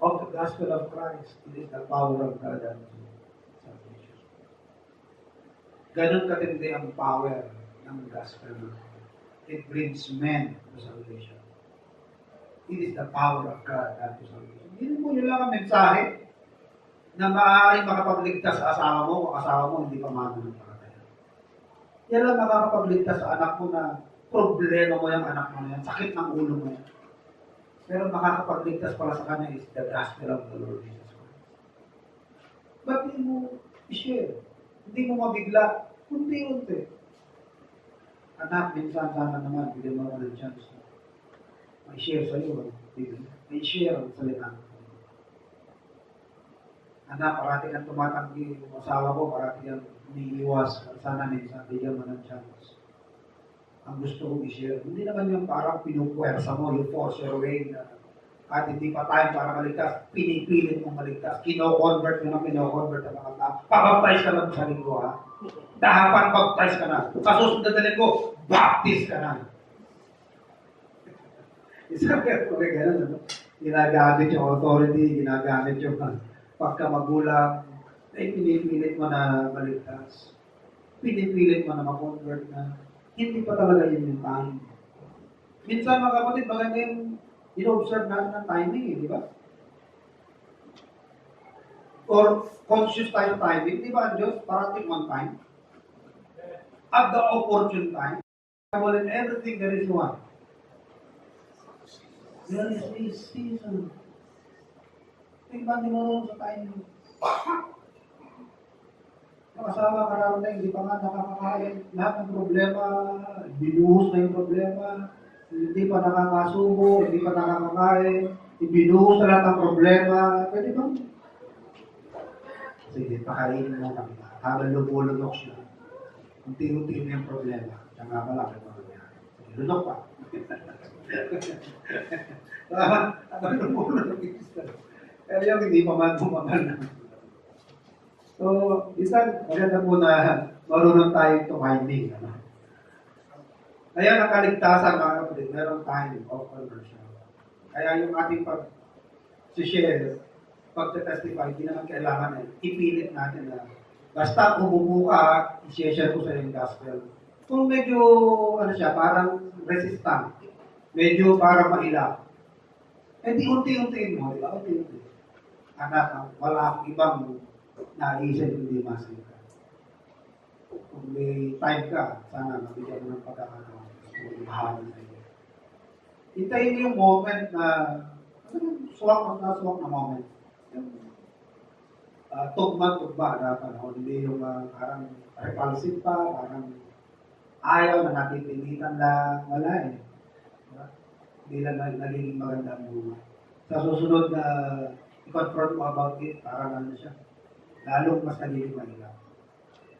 of the gospel of Christ. It is the power of God unto salvation. Ganun katindi ang power ng gospel. It brings men to salvation. It is the power of God unto salvation. Hindi mo yun lang ang mensahe na maaaring makapagligtas sa asawa mo o asawa mo hindi pa mananampalataya. Yan lang makakapagligtas sa anak mo na problema mo yung anak mo na yan, sakit ng ulo mo yan. Pero makakapagligtas pala sa kanya is the gospel of the Lord Jesus Christ. Ba't hindi mo i-share? Hindi mo mabigla. Unti-unti. Anak, minsan sana naman, bigyan mo ako ng chance na may share sa iyo. May share ang salita. Anak, parati kang tumatanggi yung asawa ko, parati kang umiiwas. Sana minsan, bigyan mo ng chance. Ang gusto kong i-share. Hindi naman yung parang pinupwersa mo, you force your way na at hindi pa tayo para maligtas, pinipilit mong maligtas. Kino-convert mo na kino-convert ang mga tao. Pabaptize ka lang sa linggo, ha? Dapat baptize ka na. Kasusod na linggo, baptize ka na. Isang pero gano'n, ano? Ginagamit yung authority, ginagamit yung pagkamagulang, ay pinipilit mo na maligtas. Pinipilit mo na ma-convert na. Hindi pa talaga yun yung time. Minsan mga kapatid, maganda yung in-observe natin ng timing, di ba? Or conscious tayo timing, di ba ang Diyos? Parating one time. At the opportune time. Well, in everything there is one. There is a season. Tingnan din mo sa timing. Ang asawa kararating, hindi pa nga nakakakain. Lahat ng problema, binuhos na yung problema. Hindi pa nakakasubo, hindi pa nakakakain. Ibinuhos na lahat ng problema. Pwede bang? Sige, pakainin mo kami. Habang lumulunok siya. Unti-unti na yung problema. Siya nga malaki pa nangyari. Sige, lunok pa. Habang lumulunok siya. Pero yung hindi pa man bumangal na. So, isang maganda po na marunong tayo tumiming. Ano? Kaya ang kaligtasan, mga kapatid, meron time of conversion. Kaya yung ating pag-share, pag-testify, hindi naman kailangan ipilit natin na basta umupo ka, i-share ko sa yung gospel. Kung medyo, ano siya, parang resistant, medyo parang mailap, di unti-untiin mo, di ba? Unti-unti. Anak, wala akong ibang naisip hindi masika. Kung may time ka, sana mabigyan mo ng pagkakataon. Mahal sa iyo. Hintayin mo yung moment na, swak na moment. Yung tugma na panahon. Hindi yung parang repulsive pa, parang ayaw na napipilitan lang. Wala eh. Diba? Hindi lang nagiging maganda mo. Sa susunod na i-confront mo about it, parang ano siya. Lalong mas nagiging mahirap.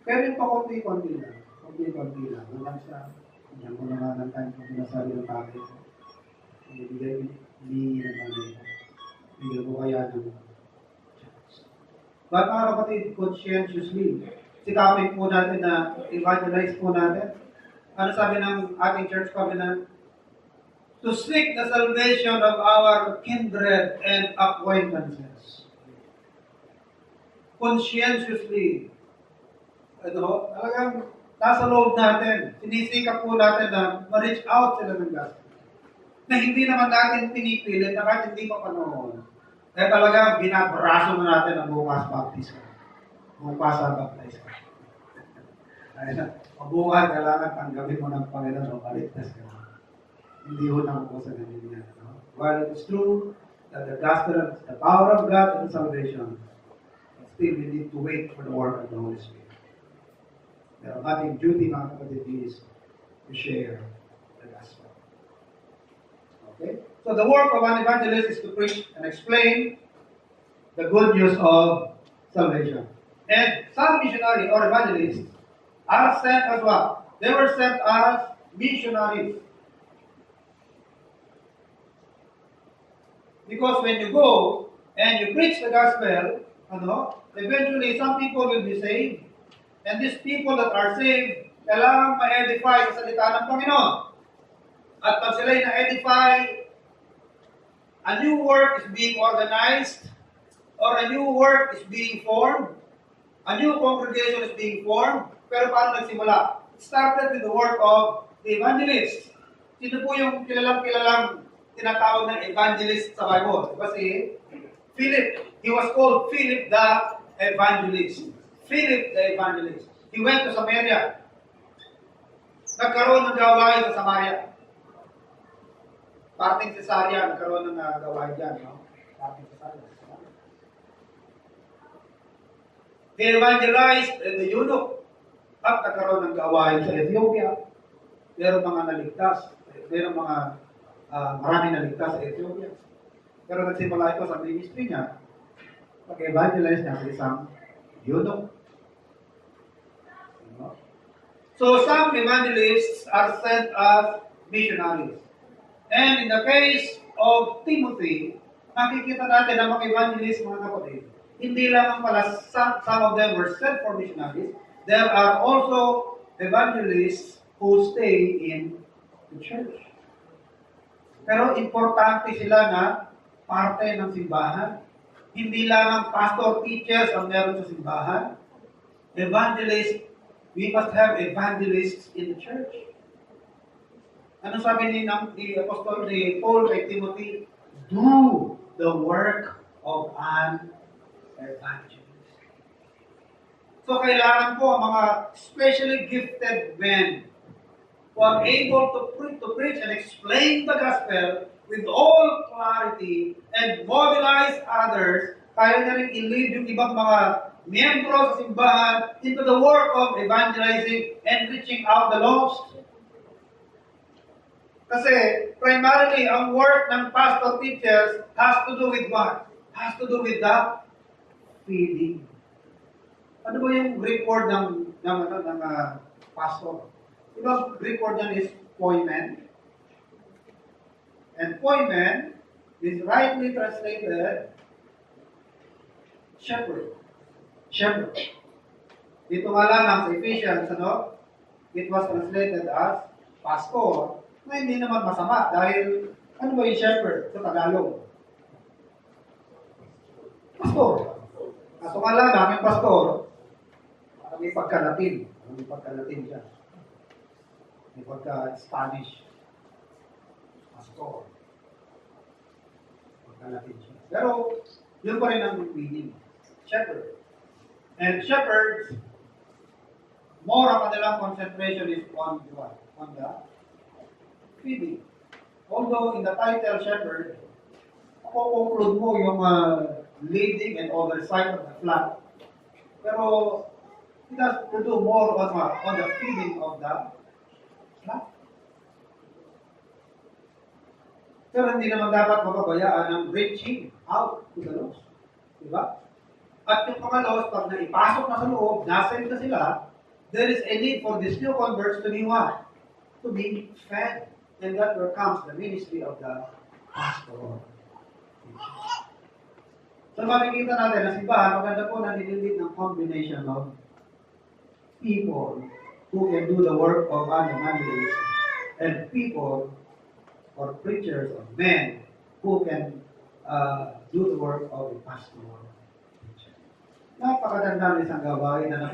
Pero yung pakunti-kunti lang. Kunti-kunti lang. Walang siya. Diyan ko naman ng time kung sinasabi ng tatay ko. Hindi naman ito. Hindi ko kaya ng chance. But mga kapatid, conscientiously, sikapin po natin na evangelize po natin. Ano sabi ng ating church covenant? To seek the salvation of our kindred and acquaintances. Conscientiously. Talagang nasa loob natin, sinisikap po natin na ma-reach out sila ng gospel. Na hindi naman natin pinipilit na kahit hindi pa panahon. Kaya talaga binabraso na natin ang bukas baptism. Bukas baptize ka. Ayun, mabukas kailangan tanggapin mo ng Panginoon o maligtas ka. Hindi ho nang po sa ganyan yan. No? While it is true that the gospel is the power of God and salvation, still we need to wait for the work of the Holy Spirit. Pero ating duty, mga kapatid, is to share the gospel. Okay? So the work of an evangelist is to preach and explain the good news of salvation. And some missionaries or evangelists are sent as well. They were sent as missionaries. Because when you go and you preach the gospel, eventually some people will be saved. And these people that are saved, kailangan ma-edify sa salita ng Panginoon. At pag sila'y na-edify, a new work is being organized, or a new work is being formed, a new congregation is being formed. Pero paano nagsimula? It started with the work of the evangelist. Sino po yung kilalang tinatawag ng evangelist sa Bible? Diba si Philip? He was called Philip the Evangelist. Philip the Evangelist. He went to Samaria. nagkaroon ng gawain sa Samaria. Parting Cesaria, nagkaroon ng gawain dyan, no? Parting Cesaria. They evangelized the eunuch at nagkaroon ng gawain sa Ethiopia. Meron mga naligtas. Meron mga marami naligtas sa Ethiopia. Pero nagsimula ito sa ministry niya. Pag-evangelize niya sa isang eunuch. So some evangelists are sent as missionaries. And in the case of Timothy, makikita natin ang mga evangelists, mga kapatid, hindi lang pala some of them were sent for missionaries. There are also evangelists who stay in the church. Pero importante sila na parte ng simbahan. Hindi lang ang pastor, teachers ang meron sa simbahan. Evangelists, we must have evangelists in the church. Ano sabi ni Apostol ni Paul kay Timothy? Do the work of an evangelist. So kailangan po ang mga specially gifted men who are able to preach and explain the gospel with all clarity and mobilize others, kaya na rin i-lead yung ibang mga miyembro sa simbahan into the work of evangelizing and reaching out the lost. Kasi primarily, ang work ng pastor teachers has to do with what? Has to do with the feeding. Ano ba yung Greek word ng pastor? Diba, Greek word yan is poimen. And poimen is rightly translated shepherd. Shepherd. Dito nga lang sa Ephesians, it was translated as pastor, na hindi naman masama dahil ano ba yung shepherd sa Tagalog? Pastor. Kaso nga lang, ang pastor, may pagka-Latin. May pagka-Latin siya. May pagka-Spanish. Pastor. Pagka-Latin siya. Pero, yun pa rin ang meaning. Shepherd. And shepherds, more ang kanilang concentration is on what? On the feeding. Although in the title shepherd, conclude mo yung leading and oversight of the flock. Pero it has to do more on the feeding of the flock. Pero hindi naman dapat mapabayaan ng reaching out to the lost. Diba? At yung mga lost, pag naipasok na sa loob, nasend na sila, there is a need for these new converts to be what? To be fed. And that where comes the ministry of the pastor. So makikita natin na simbahan, maganda po na nililid ng combination of people who can do the work of an evangelist and people or preachers or men who can do the work of a pastor. Napakaganda ng isang gawain na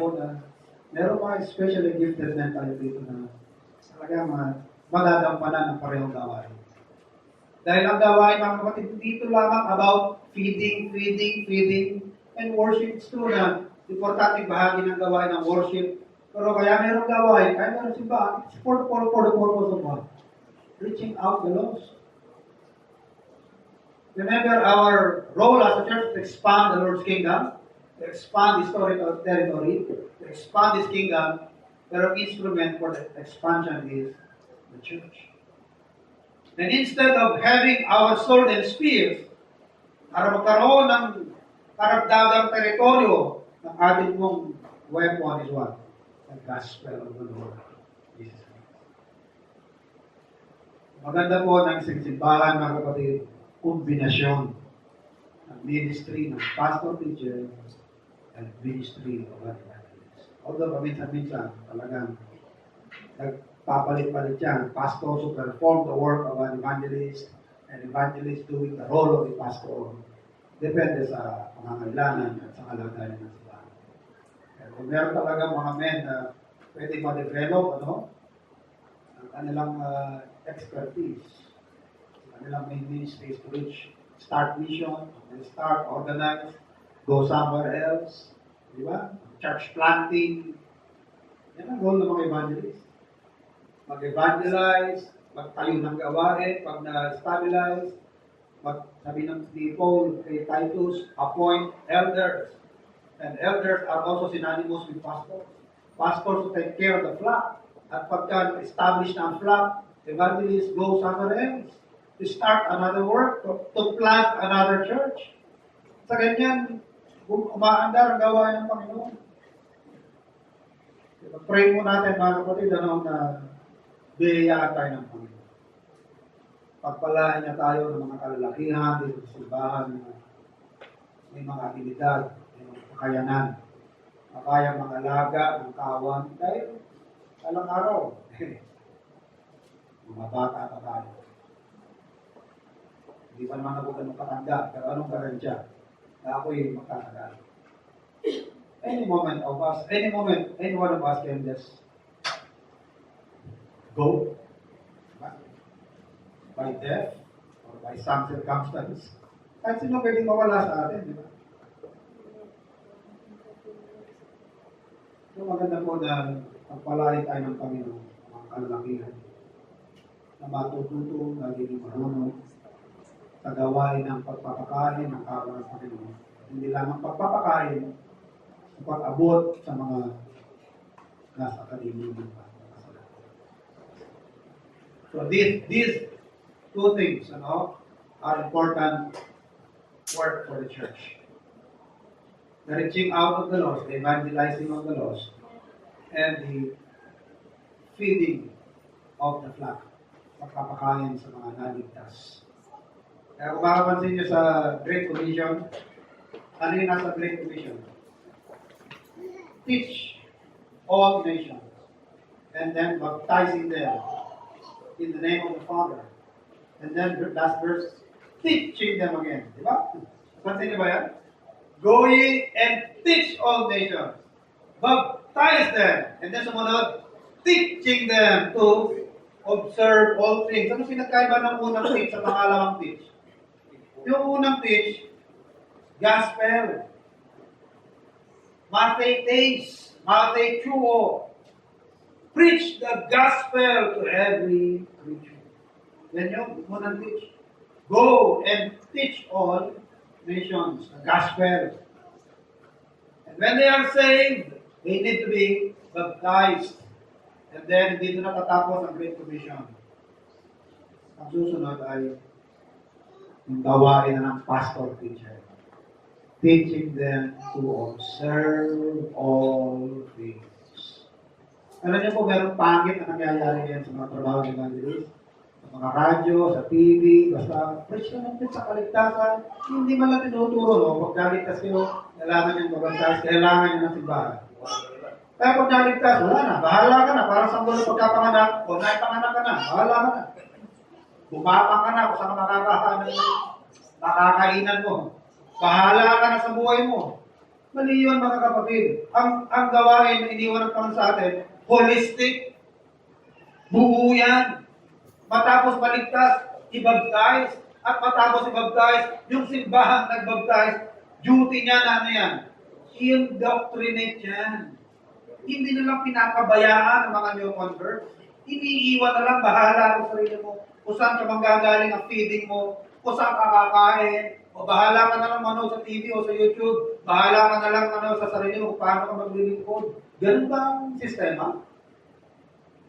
meron mga especially gifted men tayo dito na talagang magagampanan ng parehong gawain. Dahil ang gawain, mga kapatid, dito lamang about feeding, and worship. It's true na importante bahagi ng gawain ng worship. Pero kaya mayroong gawain, kaya mayroong simbahan, it's for the purpose of what? Reaching out the lost. Remember our role as a church to expand the Lord's kingdom, to expand historical territory, to expand His kingdom, pero instrument for the expansion is the church. And instead of having our sword and spears, para magkaroon ng karagdagang teritoryo, ng ating mong weapon is what? The gospel of the Lord Jesus Christ. Maganda po ng simbahan, mga kapatid, kombinasyon ng ministry ng pastor teacher and ministry of evangelist. Although paminsan-minsan talagang papalit-palit yan. Pastors who perform the work of an evangelist and evangelist doing the role of a pastor. Depende sa pangangailangan at sa kalagayan ng simbahan. Kung meron talaga mga men na pwede ma-develop ang kanilang expertise, ang kanilang main ministry is to reach, start mission, and start, organize, go somewhere else, di ba? Church planting, yan ang role ng mga evangelist. mag-evangelize, magtayo ng gawain, pag na-stabilize, sabi ng ni Paul kay Titus, appoint elders. And elders are also synonymous with pastors. Pastors to take care of the flock. At pagka establish na ang flock, evangelist go somewhere else. To start another work, to plant another church. Sa ganyan, umaandar ang gawain ng Panginoon. Pray mo natin mga kapatid, na biyayaan tayo ng Panginoon. Pagpalain niya tayo ng mga kalalakihan, dito sa simbahan, may mga abilidad, may mga kakayanan, makaya mga alaga, ng kawan, dahil alang araw, mga bata pa tayo. Hindi pa naman ako ganun katanda, pero anong garansya na ako'y magtatagal? Any moment, any one of us can just go by death or by some circumstance. Kahit sino pwedeng mawala sa atin, di ba? So maganda po na pagpalain tayo ng Panginoon, mga kalalakihan, na matututo, naging marunong, sa gawain ng pagpapakain ng kawan ng Panginoon. Hindi lamang pagpapakain, sa pag-abot sa mga nasa kalimitan pa. So these two things, are important work for the church. The reaching out of the lost, the evangelizing of the lost, and the feeding of the flock, pagpapakain sa mga naligtas. Kaya kung makapansin nyo sa Great Commission, ano yung nasa Great Commission? Teach all nations, and then baptizing them in the name of the Father. And then last verse, teaching them again. Di ba? Pansin niyo ba yan? Go ye and teach all nations. Baptize them. And then sumunod, teaching them to observe all things. Ano pinagkaiba ng unang teach sa pangalawang teach? Yung unang teach, gospel. Mathetes, mathetuo. Preach the gospel to every creature. Yan yung unang teach. Go and teach all nations the gospel. And when they are saved, they need to be baptized. And then, dito na tatapos ang Great Commission. Ang susunod ay yung gawain na ng pastor teacher. Teaching them to observe all things. Alam niyo po, meron pangit na nangyayari yan sa mga trabaho ng evangelist. Sa mga radyo, sa TV, basta preach na ng preach sa kaligtasan. Hindi man lang tinuturo, no? Pag naligtas kayo, kailangan nyo mabantas, kailangan nyo ng simbahan. Kaya pag naligtas, wala na. Bahala ka na. Parang sa mula pagkapanganak, o naipanganak ka na. Bahala ka na. Bumapang ka na kung saan makakainan mo. Bahala ka na sa buhay mo. Mali yun, mga kapatid. Ang gawain na iniwan ng Panginoon sa atin, holistic, buo yan. Matapos maligtas, i-baptize. At matapos i-baptize, yung simbahan nag-baptize, duty niya na ano yan? Indoctrinate yan. Hindi na lang pinapabayaan ang mga new converts. Iniiwan na lang, bahala ko sa sarili mo. Kung saan ka manggagaling ang feeding mo, kung saan ka kakain, o bahala ka na lang manood sa TV o sa YouTube, bahala ka na lang manood sa sarili mo kung paano ka maglilingkod. Ganun ba ang sistema?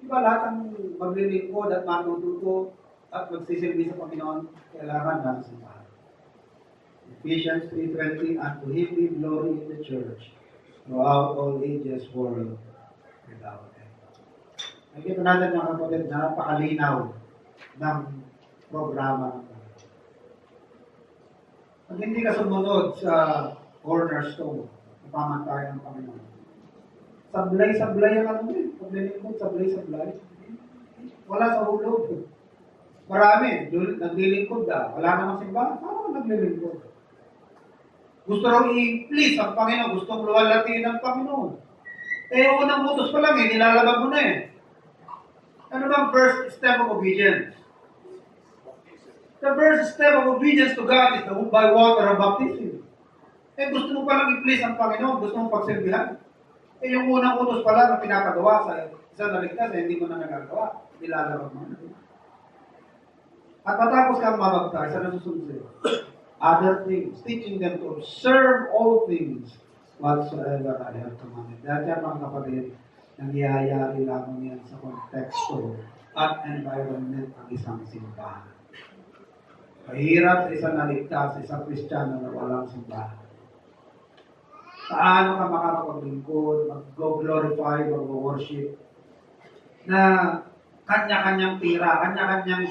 Di ba lahat ang maglilingkod at matututo at magsisilbi sa Panginoon, kailangan na sa simbahan. Ephesians 3:20, and to Him be glory in the church throughout all ages, world without end. Nakikita natin mga kapatid na napakalinaw ng programa ng Panginoon. Pag hindi ka sumunod sa cornerstone, pamantayan ng Panginoon, sablay-sablay ang ano din. Paglilingkod, sablay-sablay. Wala sa hulog. Marami, naglilingkod na. Wala namang simbahan. Paano naglilingkod? Gusto raw i-please ang Panginoon. Gustong luwalatiin ang Panginoon. Eh, unang utos pa lang nilalabag mo na eh. Ano bang first step of obedience? The first step of obedience to God is by water of baptism. Eh, gusto mo palang i-please ang Panginoon. Gusto mong pagsilbihan. Eh, yung unang utos pala na pinapagawa sa isang naligtas, eh, hindi mo na nagagawa. nilalaro mo. At matapos kang mabaptize, ano susunod sa'yo? Other things, teaching them to observe all things whatsoever I have commanded. Dahil yan, mga kapatid, nangyayari lamang yan sa konteksto at environment ng isang simbahan. Mahirap sa isang naligtas, sa isang Kristiyano na walang simbahan. Paano ka makakapaglingkod, mag-glorify, mag-worship, na kanya-kanyang tira, kanya-kanyang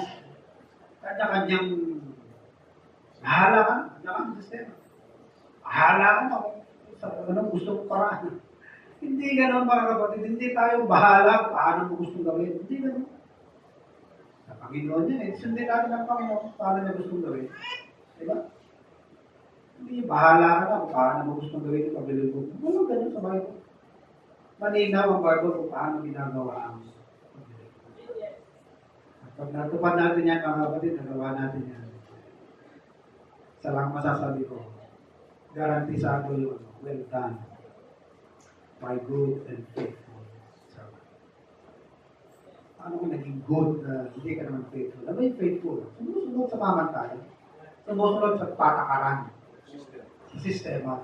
bahala ka, kanya-kanyang sistema. Bahala ka na kung gusto mong paraan. Hindi gano'n mga kapatid, hindi tayo bahala paano mo gustong gawin. Hindi gano'n. Sa Panginoon yan sundin natin ang Panginoon paano niya gustong gawin. Diba? Hindi bahala ka na kung paano mo gustong gawin yung pagbilin mo. Walang gano'n sa Bible. Malinaw ang Bible kung paano ginagawa ang pag natupad natin yan, mga kapatid, nagawa natin yan. Isa lang masasabi ko, garantisado yun, well done, my good and faithful servant. Paano ka naging good na hindi ka naman faithful? Ano yung faithful? Sumusunod sa pamantayan. Sumusunod sa patakaran. Sa sistema.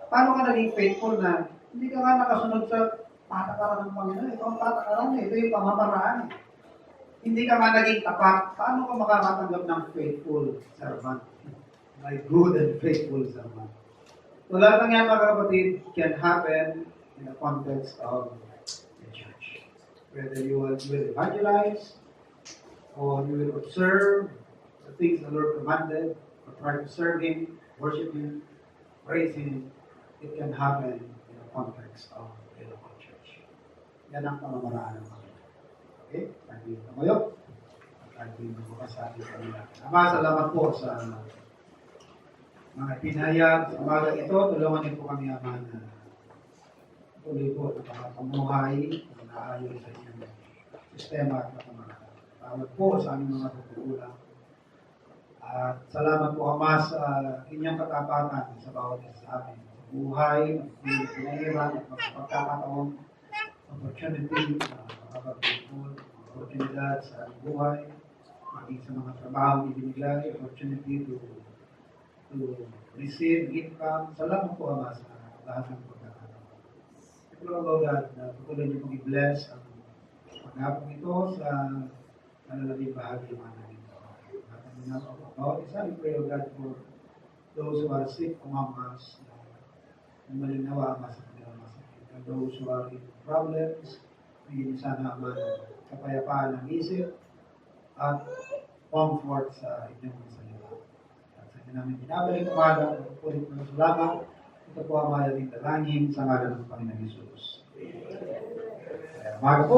Paano ka naging faithful na hindi ka nga nakasunod sa patakaran ng Panginoon? Ito ang patakaran ito yung pamamaraan Hindi ka man naging tapat, paano ka makakatanggap ng faithful servant? My good and faithful servant. So lahat ng yan, mga kapatid, can happen in the context of the church. Whether you will evangelize, or you will observe the things the Lord commanded, or try to serve Him, worship Him, praise Him, it can happen in the context of the local church. Yan ang pamamaraan ng Panginoon. Okay? Tayo tumayo. Tayo bukas sa ating kanila. Ama, salamat po sa mga pinayag sa umaga ito. Tulungan niyo po kami, Ama, na tuloy po nakakamuhay, naayon sa inyong sistema at pamamaraan. Salamat po sa aming mga pagkukulang. At salamat po, Ama, sa inyong katapatan sa bawat isa sa amin. Sa buhay, ang pinahirap at pagkakataon, opportunity, makakapagpapul, oportunidad sa ating buhay, maging sa mga trabaho ibinigay, opportunity to receive income. Salamat po, Ama, sa lahat ng pagkakataon. Ito lang, Lord God, na patuloy niyo pong i-bless ang paghapon ito sa nalalaging bahagi ng mga namin. At ang bawat isa, we pray, O God, for those who are sick among us, na malinawa, Ama, sa kanilang masakit. And those who are in problems, bigyan niyo sana, Ama, kapayapaan ng isip at comfort sa inyong salita. At sa inyo namin binabalik umaga, ulit ng salamat. Ito po ang mayaling dalangin sa ngalan ng Panginoon Jesus. Umaga po.